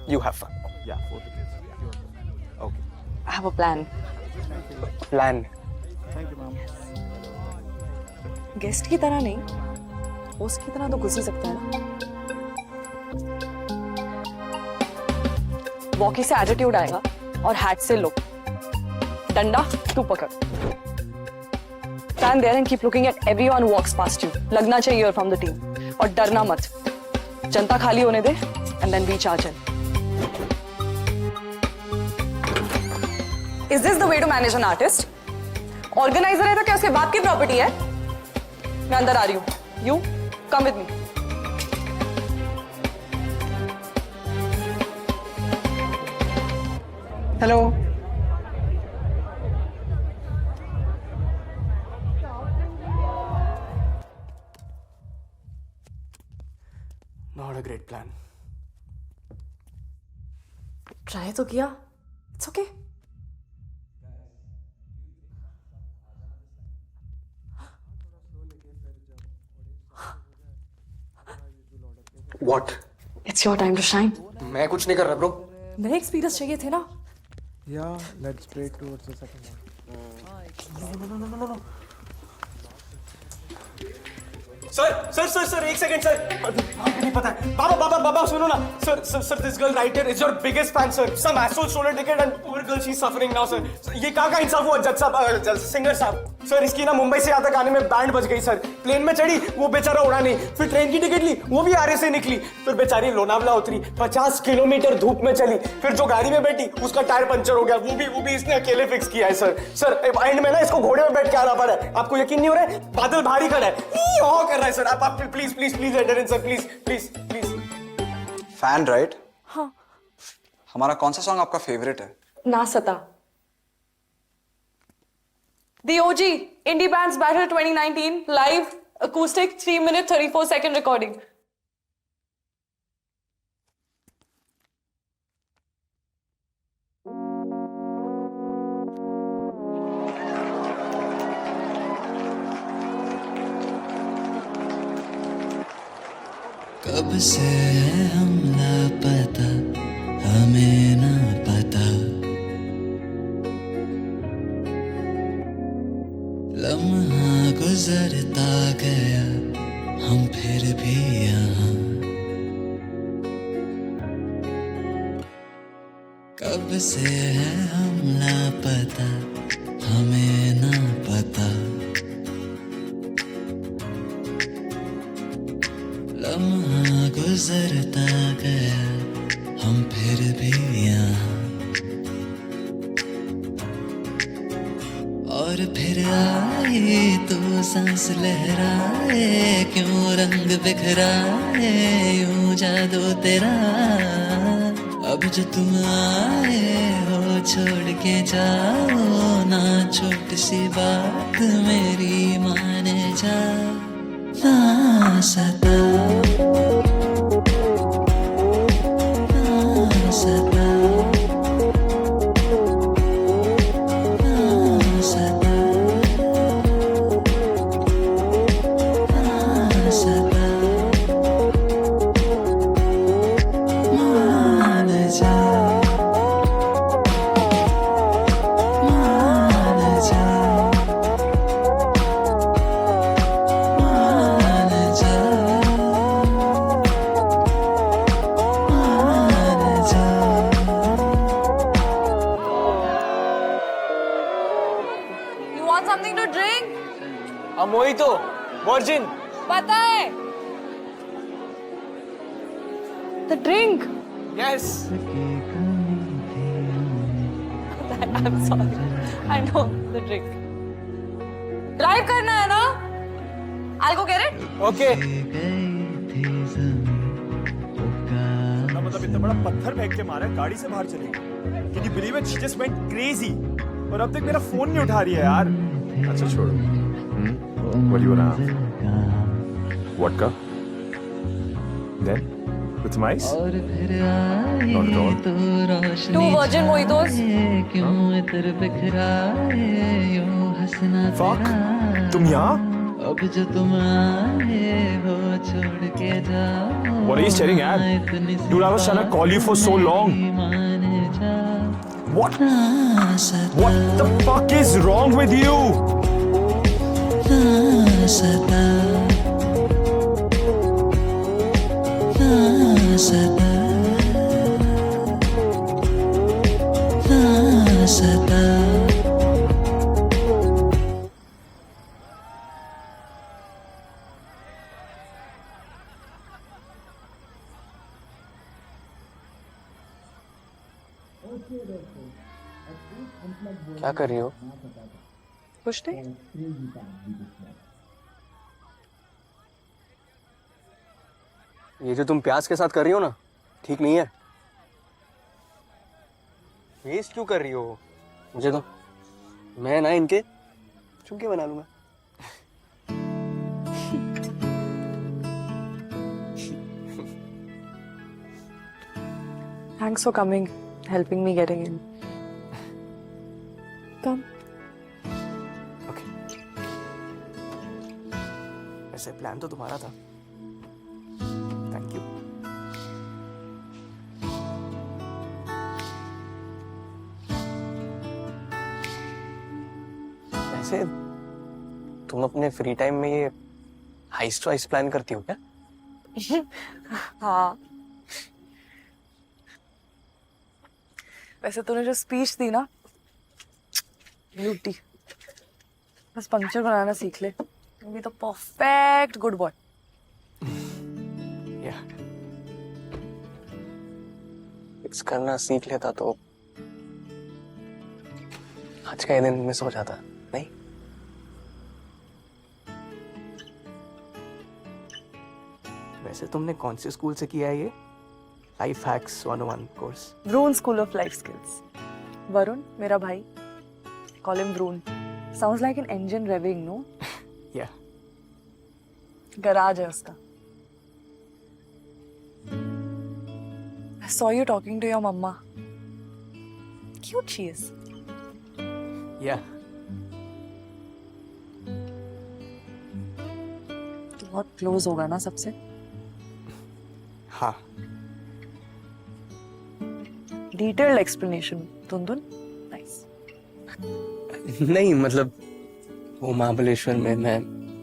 You have fun. Yeah, 4 tickets. Okay. I have a plan. Plan. Thank you ma'am. Guest की तरह नहीं, host की तरह तो घुस ही सकता है ना. वॉकी से एटीट्यूड आएगा और हैट से लुक. डंडा तू पकड़. Stand there and keep looking at everyone who walks past you. लगना चाहिए you're from the team. और डरना मत. जनता खाली होने दे and then we charge in. Is this the way to manage an artist? Organizer है तो क्या उसके बाप की प्रॉपर्टी है? मैं अंदर आ रही हूँ. You come with me. Hello. Not a great plan. Try तो किया. It's okay. What? It's your time to shine. मैं कुछ नहीं कर रहा ब्रो. नए एक्सपीरियंस चाहिए थे ना. Yeah, let's break towards the second one. Sir एक सेकंड सर. नहीं पता है. बाबा सुनो ना. Sir this girl right here is your biggest fan sir. Some asshole stole her ticket and poor girl she is suffering now sir. ये कहाँ का इंसाफ हुआ जज साहब, सिंगर साहब. सर इसकी ना मुंबई से यहाँ तक आने में बैंड बज गई सर. प्लेन में चढ़ी, वो बेचारा उड़ा नहीं. फिर ट्रेन की टिकट ली, वो भी आरे से निकली. फिर बेचारी लोनावला उतरी, 50 किलोमीटर धूप में चली. फिर जो गाड़ी में बैठी उसका टायर पंचर हो गया. वो भी इसने अकेले फिक्स किया है सर. सर एंड में ना इसको घोड़े में बैठ के आना पड़ा है. आपको यकीन नहीं हो रहा है? बादल भारी खड़ा है, कर रहा है सर. आप please enter in sir. Please. Fan right? हाँ. हमारा कौन सा सॉन्ग आपका फेवरेट है? ना सता. The OG Indie Bands Battle 2019 live acoustic 3-minute 34-second recording. कब से है हम लापता, हमें ना पता. लम्हा गुजरता गया हम फिर भी यहाँ, कब से है हम लापता हमें ना पता, लम्हा गुजरता गया हम फिर भी यहाँ, और फिर आई तू सांस लहराए, क्यों रंग बिखराए यूं जादू तेरा, अब जो तुम आए हो छोड़ के जाओ ना, छोटी सी बात मेरी माने जा ना सता, ना सता, ना सता, ना सता, मान जा, मान जा, मान जा, मान जा। You want something to drink? A mojito, virgin. पता है? The drink. Yes. I'm sorry. I know the drink. Drive करना है ना? I'll go get it. Okay. ना मतलब इतना बड़ा पत्थर फेंक के मारा है, गाड़ी से बाहर चली गई। Can you believe it? She just went crazy. और अब तक मेरा फोन नहीं उठा रही है यार। अच्छा छोड़ो। What do you wanna have? Vodka? Then with some ice? और फिर आई Not at all. तो रोशनी Two virgin mojitos. छाए, क्यों इतर बिखराए यूं हंसना Fuck. तेरा, तुम यहाँ? अब जो तुम आए हो छोड़ के जाओ What are you staring at? ना, इतनी सी Dude, I was trying to call you for so long. बात माने जा What? ना सता, What the fuck is wrong with you? ना सता, ना सता, ना सता। क्या कर रही हो? कुछ नहीं. ये जो तुम प्याज के साथ कर रही हो ना, ठीक नहीं है. वेस्ट क्यों कर रही हो? मुझे तो, मैं ना इनके चुमके बना लूंगा. Thanks for coming, helping me getting in. Come. Okay. वैसे प्लान तो तुम्हारा था. Thank you. वैसे तुम अपने फ्री टाइम में ये हाइस्ट वाइस्ट प्लान करती हो क्या? हाँ. वैसे तूने जो स्पीच दी ना, ब्यूटी. बस पंक्चर बनाना सीख ले, be the perfect good boy. या फिक्स करना सीख लेता तो आज का ये दिन मिस हो जाता नहीं. वैसे तुमने कौन से स्कूल से किया है ये life hacks 101 course? Vroon School of Life Skills. Varun मेरा भाई. Call him Vroon. Sounds like an engine revving, no? या गराज है उसका. I saw you talking to your mama. Cute she is. या तू बहुत क्लोज होगा ना सबसे. हाँ. Detailed explanation. तुंदुन. Nice. नहीं मतलब वो महाबलेश्वर में मैं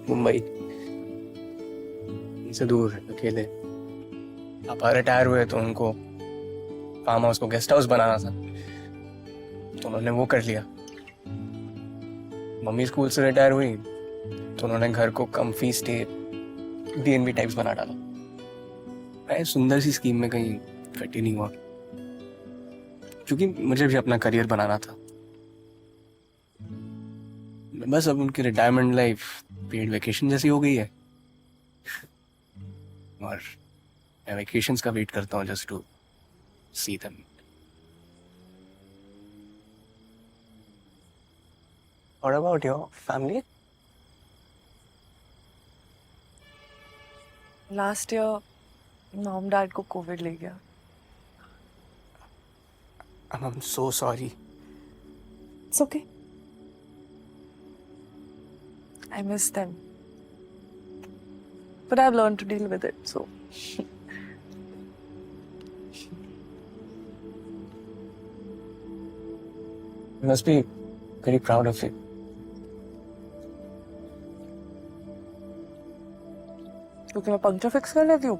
मुंबई से दूर अकेले। पापा रिटायर हुए तो उनको फार्म हाउस को गेस्ट हाउस बनाना था, तो उन्होंने वो कर लिया। मम्मी स्कूल से रिटायर हुई तो उन्होंने घर को कम्फी स्टे B&B टाइप्स बना डाला। मैं सुंदर सी स्कीम में कहीं फिट ही नहीं हुआ, क्योंकि मुझे भी अपना करियर बनाना था। बस अब उनकी रिटायरमेंट लाइफ पेड वेकेशन जैसी हो गई है, और मैं वेकेशंस का वेट करता हूँ just to see them. What about your family? Last year mom dad को कोविड ले गया। I'm so sorry. It's okay. I miss them. But I've learned to deal with it, so. You must be very proud of it. क्योंकि मैं puncture fix कर लेती हूँ।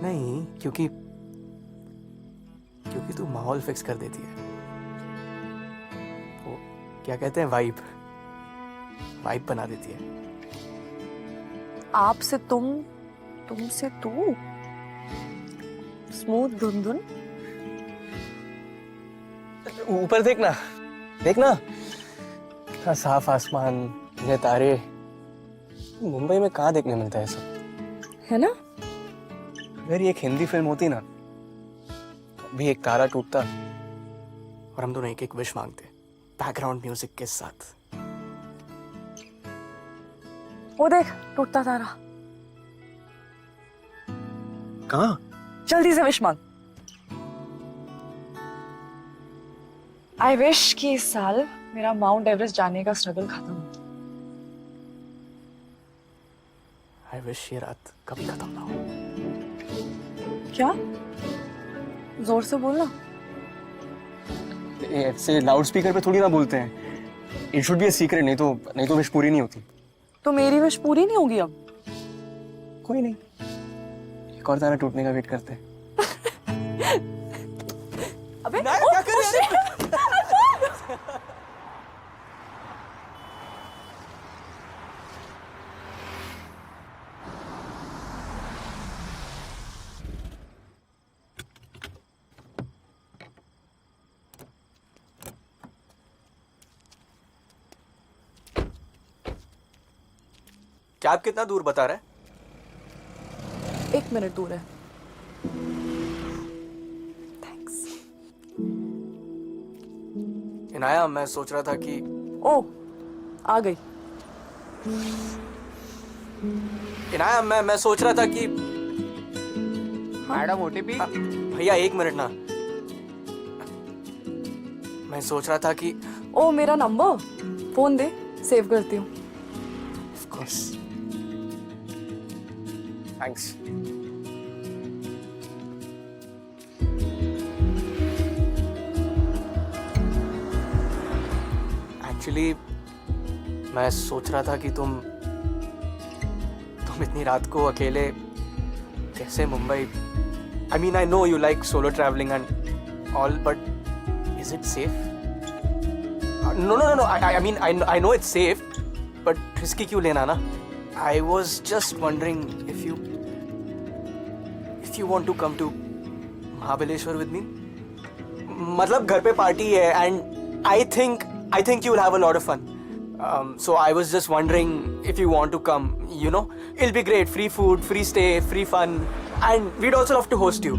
नहीं, क्योंकि तू माहौल फिक्स कर देती है। वो क्या कहते हैं, वाइब बना देती है। आप से तुम, तुम से तू, स्मूथ धुन। ऊपर देखना कितना साफ आसमान, ये तारे। मुंबई में कहाँ देखने मिलता है सब, है ना? अगर ये एक हिंदी फिल्म होती ना, तो भी एक तारा टूटता और हम दोनों एक एक विश मांगते बैकग्राउंड म्यूजिक के साथ। वो देख, टूटता तारा। कहाँ? जल्दी से विश मांग। आई विश कि इस साल मेरा माउंट एवरेस्ट जाने का स्ट्रगल खत्म हो। आई विश ये रात कभी खत्म ना हो। क्या? जोर से बोलना। ऐसे लाउड स्पीकर पे थोड़ी ना बोलते हैं। It should be a secret, नहीं तो विश पूरी नहीं होती। तो मेरी विश पूरी नहीं होगी अब? कोई नहीं, एक और तारा टूटने का वेट करते हैं। अबे क्या कर रहे हैं? कैब कितना दूर बता रहा है? 1 मिनट दूर है। थैंक्स। इनाया, मैं सोच रहा था कि ओ, आ गई। इनाया, मैं सोच रहा था कि मैडम ओटीपी। भैया 1 मिनट ना। मैं सोच रहा था कि ओ, मेरा नंबर फोन दे, सेव करती हूँ। Of course, thanks. एक्चुअली मैं सोच रहा था कि तुम इतनी रात को अकेले कैसे Mumbai. I mean, I know you like solo traveling and all, but is it safe? No. I mean, I know it's safe, but risky क्यों लेना ना? I was just wondering if you want to come to Mahabaleshwar with me. मतलब घर पे party है and I think you'll have a lot of fun. So I was just wondering if you want to come, you know? It'll be great. Free food, free stay, free fun. And we'd also love to host you.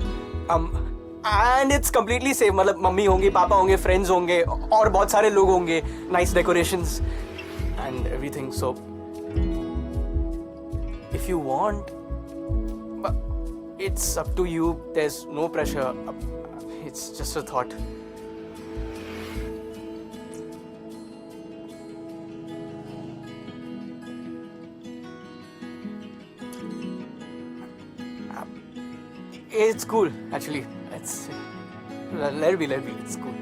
And it's completely safe. मतलब mummy होंगी, पापा होंगे, friends होंगे, और बहुत सारे लोग होंगे, nice decorations and everything. So if you want, it's up to you. There's no pressure. It's just a thought. It's cool, actually. Let it be. It's cool.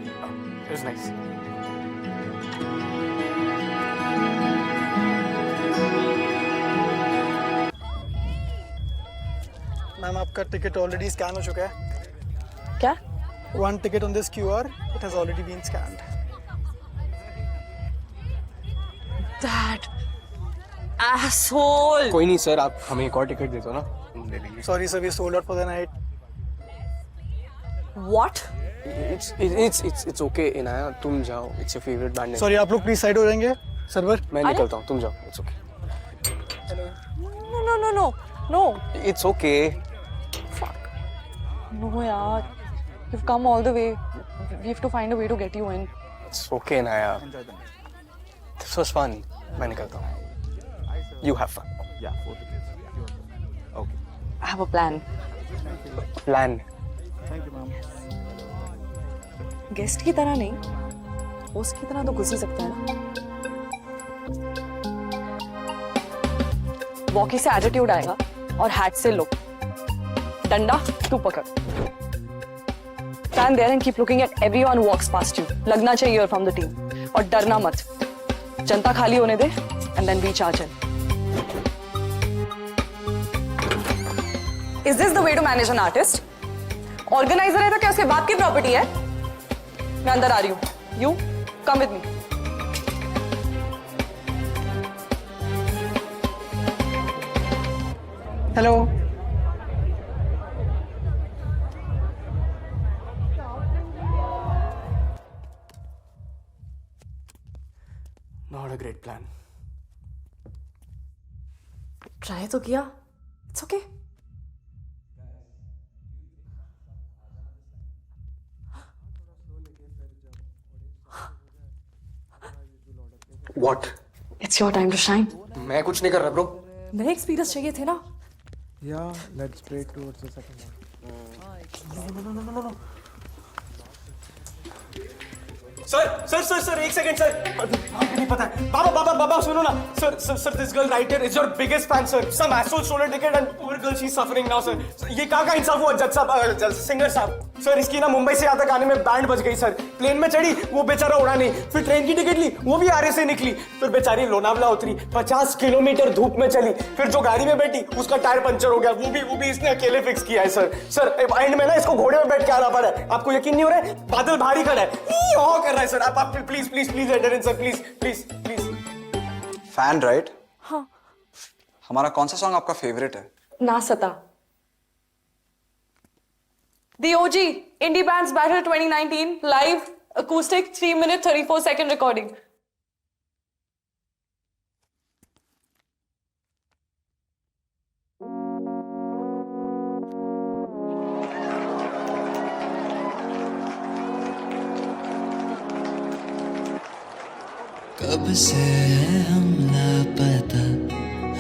It was nice. Ma'am आपका ticket already scan हो चुका है. क्या? One ticket on this QR. It has already been scanned. That asshole. कोई नहीं sir, आप हमें एक और टिकट दे दो ना, हम ले लेंगे. Sorry sir, we sold out for the night. What? It's okay Inaya, तुम जाओ. It's your favorite band. Sorry, आप लोग प्लीज साइड हो जाएंगे. सर्वर. मैं निकलता हूँ, तुम जाओ. It's okay. No. It's okay. No, yaar. You've come all the way. We have to find a way to get you in. It's okay Inaya. This was fun. मैं निकलता हूँ. You have fun. Yeah, 4 tickets. Okay. I have a plan. Plan. Thank you, ma'am. Guest की तरह नहीं, host की तरह तो घुस ही सकता है ना. वॉकी से एटीट्यूड आएगा और हैट से लुक. डंडा तू पकड़. Stand there and keep looking at everyone who walks past you. लगना चाहिए you're from the team. और डरना मत. जनता खाली होने दे and then we charge in. Is this the way to manage an artist? Organizer है तो क्या उसके बाप की प्रॉपर्टी है? मैं अंदर आ रही हूँ. You come with me. Hello. Not a great plan. Try तो किया. It's okay. What? It's your time to shine. मैं कुछ नहीं कर रहा ब्रो. नए एक्सपीरियंस चाहिए थे ना. Yeah, let's pray towards the second one. Sir एक सेकंड सर. आपको नहीं पता है. बाबा सुनो ना. Sir this girl right here is your biggest fan sir. Some asshole stole ticket and poor girl she is suffering now sir. ये कहाँ का इंसाफ हुआ जज साहब, सिंगर साहब. सर इसकी ना मुंबई से यहाँ तक आने में बैंड बज गई सर. प्लेन में चढ़ी, वो बेचारा उड़ा नहीं. फिर ट्रेन की टिकट ली, वो भी आरे से निकली. फिर बेचारी लोनावला उतरी, 50 किलोमीटर धूप में चली. फिर जो गाड़ी में बैठी उसका टायर पंचर हो गया. वो भी इसने अकेले फिक्स किया है सर. सर एंड में ना इसको घोड़े में बैठ के आना पड़ा है. आपको यकीन नहीं हो रहा है? बादल भारी खड़ा है, कर रहा है सर. आप please enter in sir. Please. Fan right? हाँ. हमारा कौन सा सॉन्ग आपका फेवरेट है? ना सता. The OG Indie Bands Battle 2019 live acoustic 3-minute 34-second recording. कब से है हम लापता,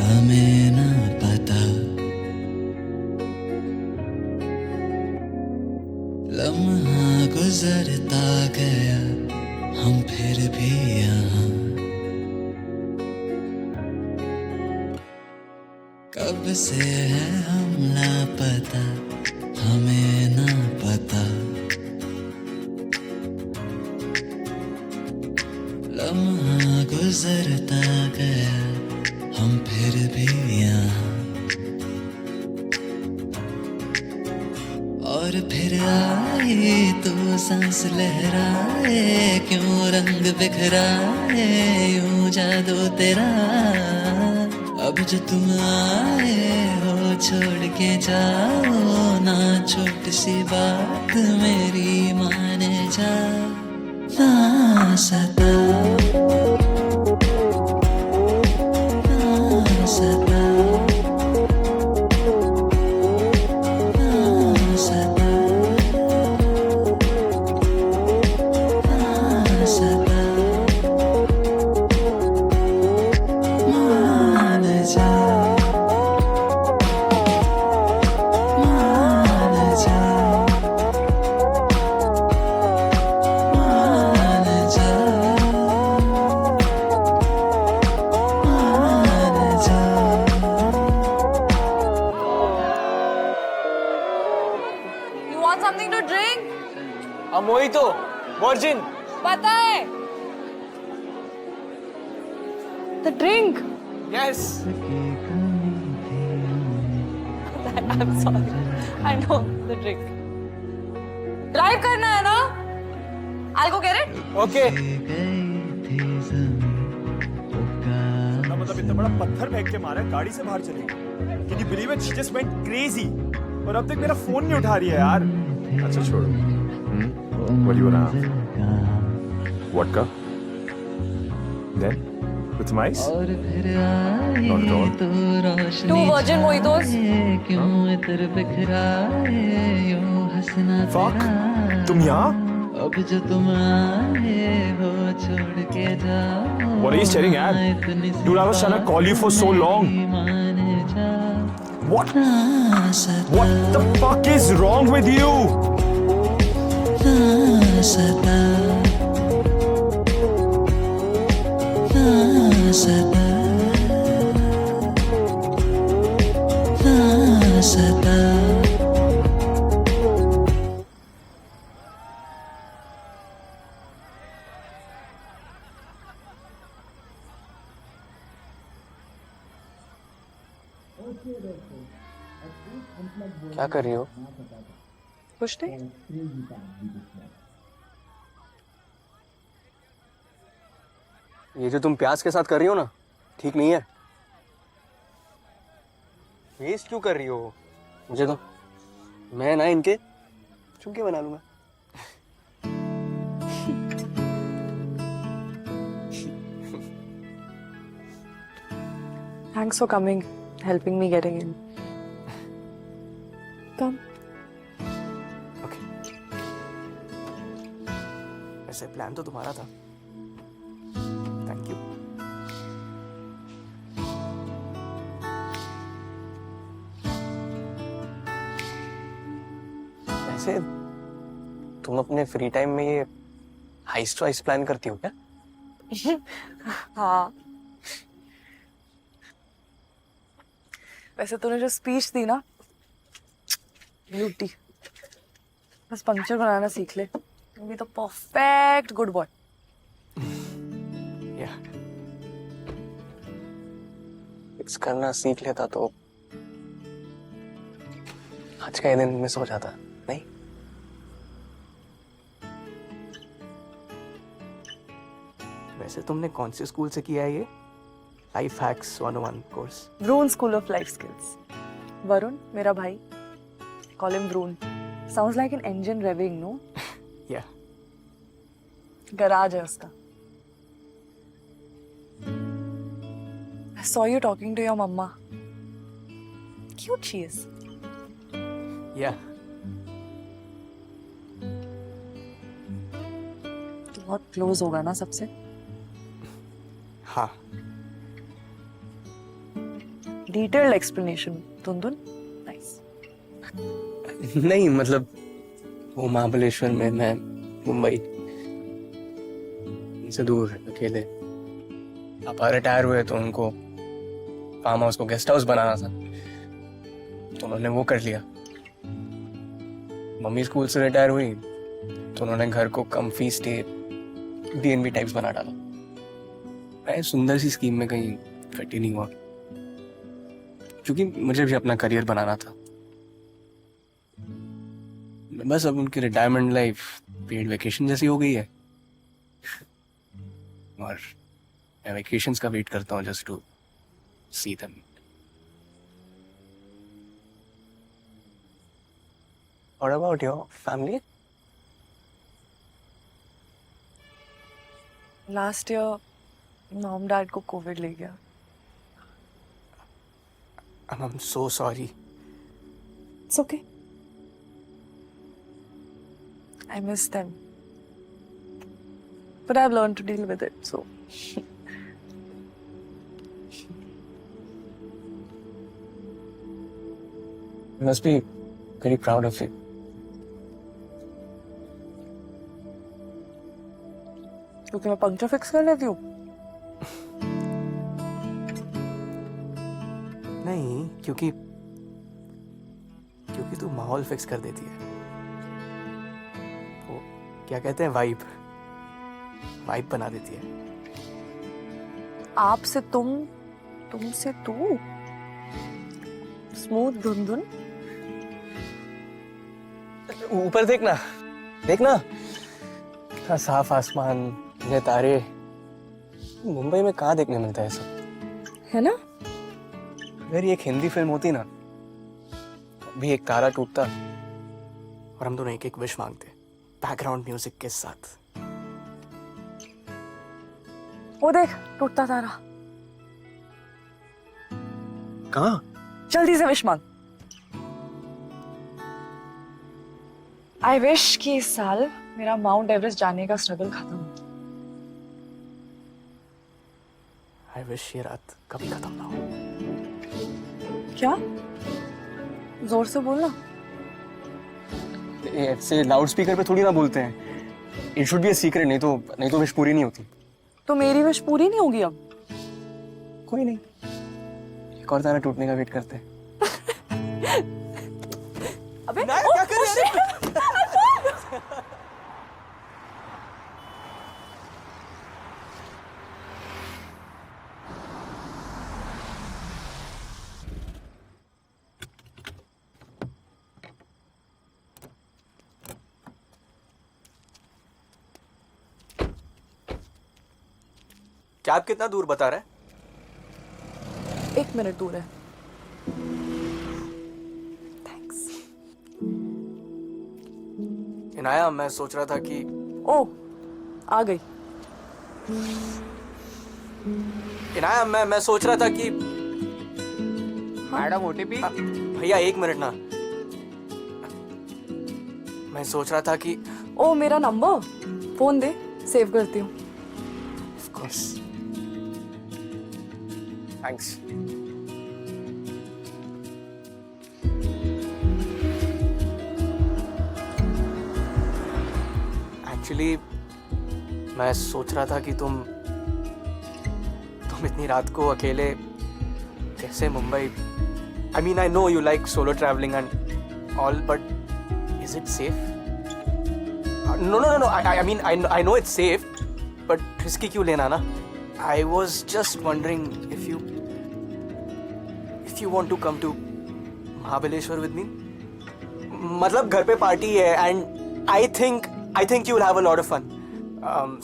हमें ना पता. लम्हा गुजरता गया, हम फिर भी यहाँ. कब से है हम लापता, हमें ना पता. लम्हा गुजरता गया, हम फिर भी यहाँ. और फिर आई तो सांस लहराए, क्यों रंग बिखराए, यूं जादू तेरा. अब जो तुम आए हो छोड़ के जाओ ना, छोटी सी बात मेरी माने जा. ना सता, ना सता. Want something to drink? Mojito, virgin. पता है. The drink. Yes. I'm sorry. I know the trick. Drive करना है ना? I'll go get it. Okay. ना मतलब इतना बड़ा पत्थर फेंक के मारा है, गाड़ी से बाहर चली गई। Can you believe it? She just went crazy. और अब तक मेरा फोन नहीं उठा रही है यार। अच्छा छोड़ो। What do you wanna have? Vodka? Then with some ice? और फिर आए Not at all. तो रोशनी 2 virgin mojitos. छाए, क्यों इतर बिखराए यूं हंसना Fuck. तेरा। तुम यहाँ? अब जो तुम आए वो छोड़ के जाओ। What are you staring at? इतनी Dude, I was trying to call you for so long. मान जा What? What the fuck is wrong with you? सता सता सता क्या कर रही हो? कुछ नहीं. ये जो तुम प्याज के साथ कर रही हो ना, ठीक नहीं है. वेस्ट क्यों कर रही हो? मुझे तो, मैं ना इनके चुमके बना लूंगा. Thanks for coming, helping me getting in. Come. Okay. वैसे प्लान तो तुम्हारा था. Thank you. वैसे तुम अपने फ्री टाइम में ये हाइस्ट वाइस्ट प्लान करती हो क्या? हाँ. वैसे तूने जो स्पीच दी ना, ब्यूटी. बस पंक्चर बनाना सीख ले. ये तो परफेक्ट गुड बॉय. या फिक्स करना सीख लेता तो आज का ये दिन मिस हो जाता नहीं. वैसे तुमने कौन से स्कूल से किया है ये life hacks 101 course? Vroon School of Life Skills. Varun, मेरा भाई. Call him Vroon. Sounds like an engine revving, no? या Garage है उसका. I saw you talking to your mama. Cute she is. या तू बहुत क्लोज होगा ना सबसे. हाँ. Detailed explanation. Tundun. Nice. नहीं मतलब वो महाबलेश्वर में, मैं मुंबई से दूर अकेले. पापा रिटायर हुए तो उनको फार्म हाउस को गेस्ट हाउस बनाना था, तो उन्होंने वो कर लिया. मम्मी स्कूल से रिटायर हुई तो उन्होंने घर को कम फीस स्टे B&B टाइप्स बना डाला. मैं सुंदर सी स्कीम में कहीं फिट ही नहीं हुआ, क्योंकि मुझे भी अपना करियर बनाना था. बस अब उनकी रिटायरमेंट लाइफ पेड वेकेशन जैसी हो गई है, और मैं वेकेशंस का वेट करता हूँ just to see them. What about your family? Last year, mom dad को COVID ले गया. I'm so sorry. It's okay. I miss them. But I've learned to deal with it, so. You must be very proud of it. क्योंकि मैं puncture fix कर लेती हूँ. नहीं, क्योंकि तू माहौल फिक्स कर देती है. वो क्या कहते हैं, वाइब बना देती है. आप से तुम, तुम से तू. स्मूथ धुन धुन। ऊपर देखना, देखना कितना साफ आसमान, ये तारे। मुंबई में कहाँ देखने मिलता है सब, है ना? अगर ये एक हिंदी फिल्म होती ना, भी एक तारा टूटता और हम दोनों एक एक विश मांगते बैकग्राउंड म्यूजिक के साथ। वो देख टूटता तारा। कहाँ? जल्दी से विश मांग। आई विश कि इस साल मेरा माउंट एवरेस्ट जाने का स्ट्रगल खत्म हो। आई विश ये रात कभी खत्म ना हो। क्या? जोर से बोलना। ऐसे लाउड स्पीकर पे थोड़ी ना बोलते हैं। It should be a secret, नहीं तो विश पूरी नहीं होती। तो मेरी विश पूरी नहीं होगी अब? कोई नहीं, एक और तारा टूटने का वेट करते हैं। अबे क्या कर रहे हैं? कैब कितना दूर बता रहा है? 1 मिनट दूर है। थैंक्स। इनाया, मैं सोच रहा था कि ओ, आ गई। इनाया, मैं सोच रहा था कि मैडम ओटीपी। भैया 1 मिनट ना। मैं सोच रहा था कि ओ, मेरा नंबर फोन दे, सेव करती हूँ। Of course, thanks. एक्चुअली मैं सोच रहा था कि तुम इतनी रात को अकेले कैसे Mumbai. I mean, I know you like solo travelling and all, but is it safe? No. I mean, I know it's safe, but risky क्यों लेना ना? I was just wondering if you want to come to Mahabaleshwar with me. मतलब घर पे party है and I think you'll have a lot of fun.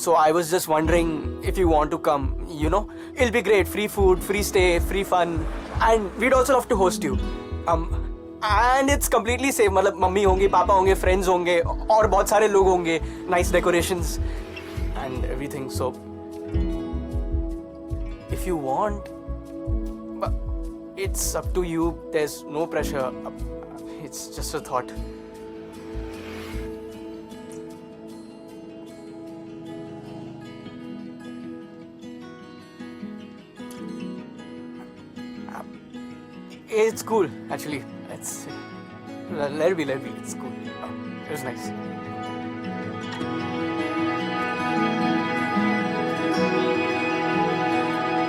So I was just wondering if you want to come. You know, it'll be great. Free food, free stay, free fun, and we'd also love to host you. And it's completely safe. मतलब mummy होंगी, पापा होंगे, friends होंगे और बहुत सारे लोग होंगे, nice decorations and everything. So if you want, it's up to you. There's no pressure. It's just a thought. It's cool, actually. Let it be. It's cool. It was nice.